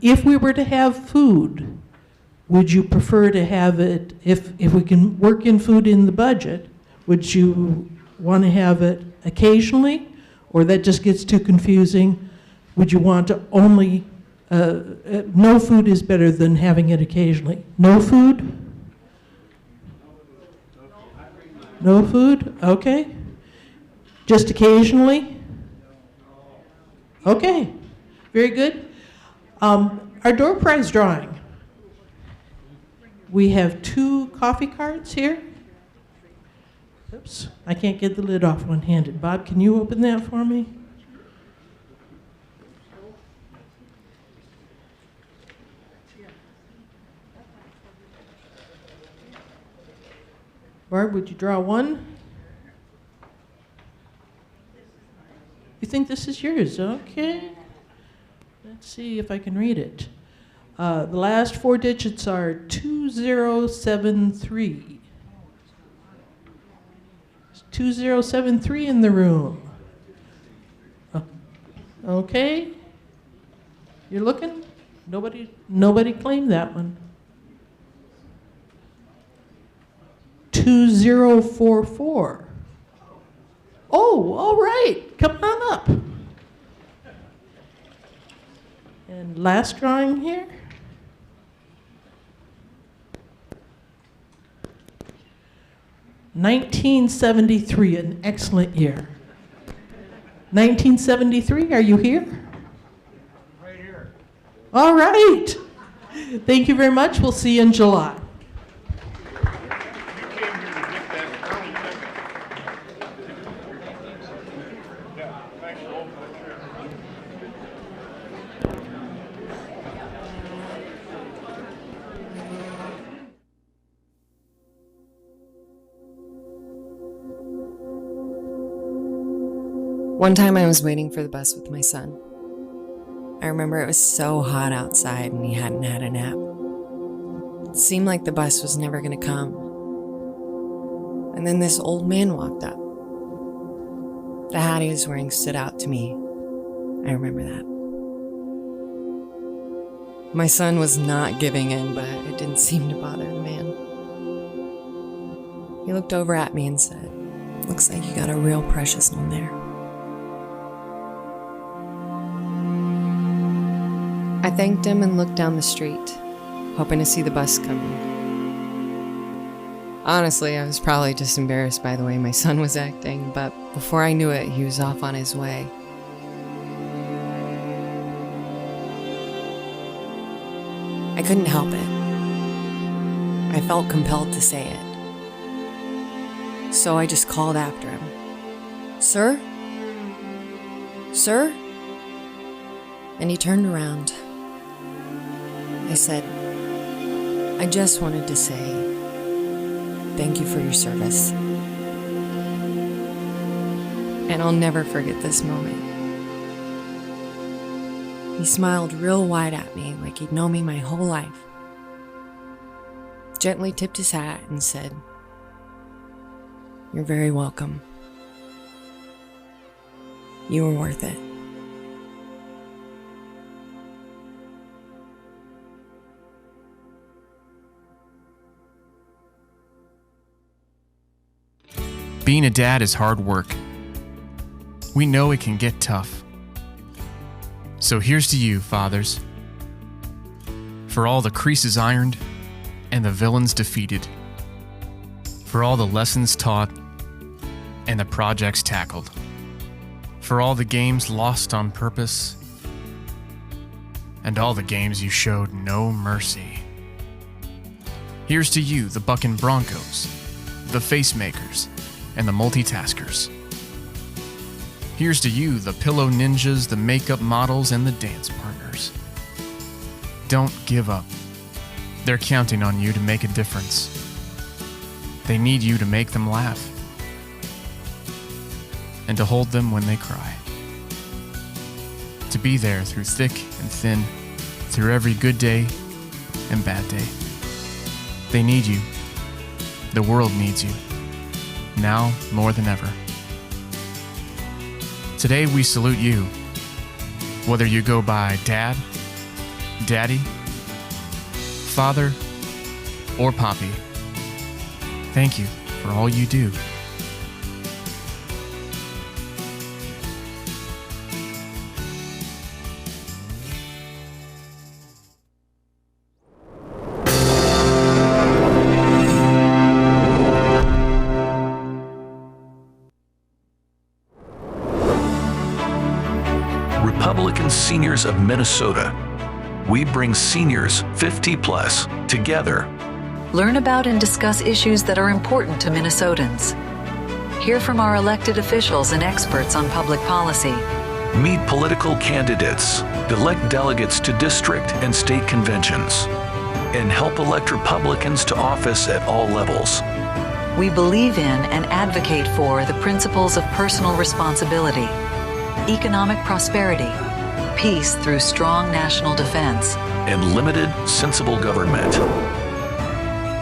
If we were to have food, would you prefer to have it, if we can work in food in the budget, would you want to have it occasionally, or that just gets too confusing? Would you want to only, no food is better than having it occasionally? No food? No food? Okay. Just occasionally? Okay. Very good. Our door prize drawing. We have 2 coffee cards here. Oops, I can't get the lid off one-handed. Bob, can you open that for me? Barb, would you draw one? You think this is yours? Okay. Let's see if I can read it. The last 4 digits are 2073. 2073 in the room. Okay. You're looking? Nobody claimed that one. 2044. Oh, all right. Come on up. And last drawing here. $1973, an excellent year. 1973, are you here? Right here. All right. Thank you very much. We'll see you in July. One time I was waiting for the bus with my son. I remember it was so hot outside and he hadn't had a nap. It seemed like the bus was never going to come. And then this old man walked up. The hat he was wearing stood out to me. I remember that. My son was not giving in, but it didn't seem to bother the man. He looked over at me and said, "Looks like you got a real precious one there." I thanked him and looked down the street, hoping to see the bus coming. Honestly, I was probably just embarrassed by the way my son was acting, but before I knew it, he was off on his way. I couldn't help it. I felt compelled to say it. So I just called after him. "Sir? Sir?" And he turned around. I said, "I just wanted to say thank you for your service." And I'll never forget this moment. He smiled real wide at me like he'd known me my whole life, gently tipped his hat and said, "You're very welcome. You were worth it." Being a dad is hard work. We know it can get tough. So here's to you, fathers, for all the creases ironed and the villains defeated, for all the lessons taught and the projects tackled, for all the games lost on purpose and all the games you showed no mercy. Here's to you, the bucking Broncos, the facemakers, and the multitaskers. Here's to you, the pillow ninjas, the makeup models, and the dance partners. Don't give up. They're counting on you to make a difference. They need you to make them laugh and to hold them when they cry. to be there through thick and thin, through every good day and bad day. They need you. The world needs you. Now more than ever. Today we salute you. Whether you go by Dad, Daddy, Father, or Poppy, thank you for all you do. Republican Seniors of Minnesota. We bring seniors 50 plus together. Learn about and discuss issues that are important to Minnesotans. Hear from our elected officials and experts on public policy. Meet political candidates, elect delegates to district and state conventions, and help elect Republicans to office at all levels. We believe in and advocate for the principles of personal responsibility, economic prosperity, peace through strong national defense, and limited, sensible government.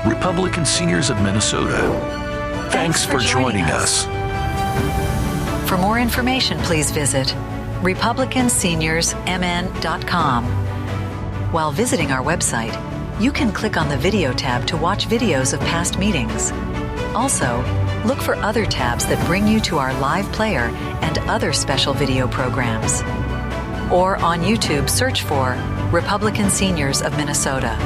Republican Seniors of Minnesota. Thanks for joining us. For more information, please visit republicanseniorsmn.com. While visiting our website, you can click on the Video tab to watch videos of past meetings. Also, look for other tabs that bring you to our live player and other special video programs. Or on YouTube, search for Republican Seniors of Minnesota.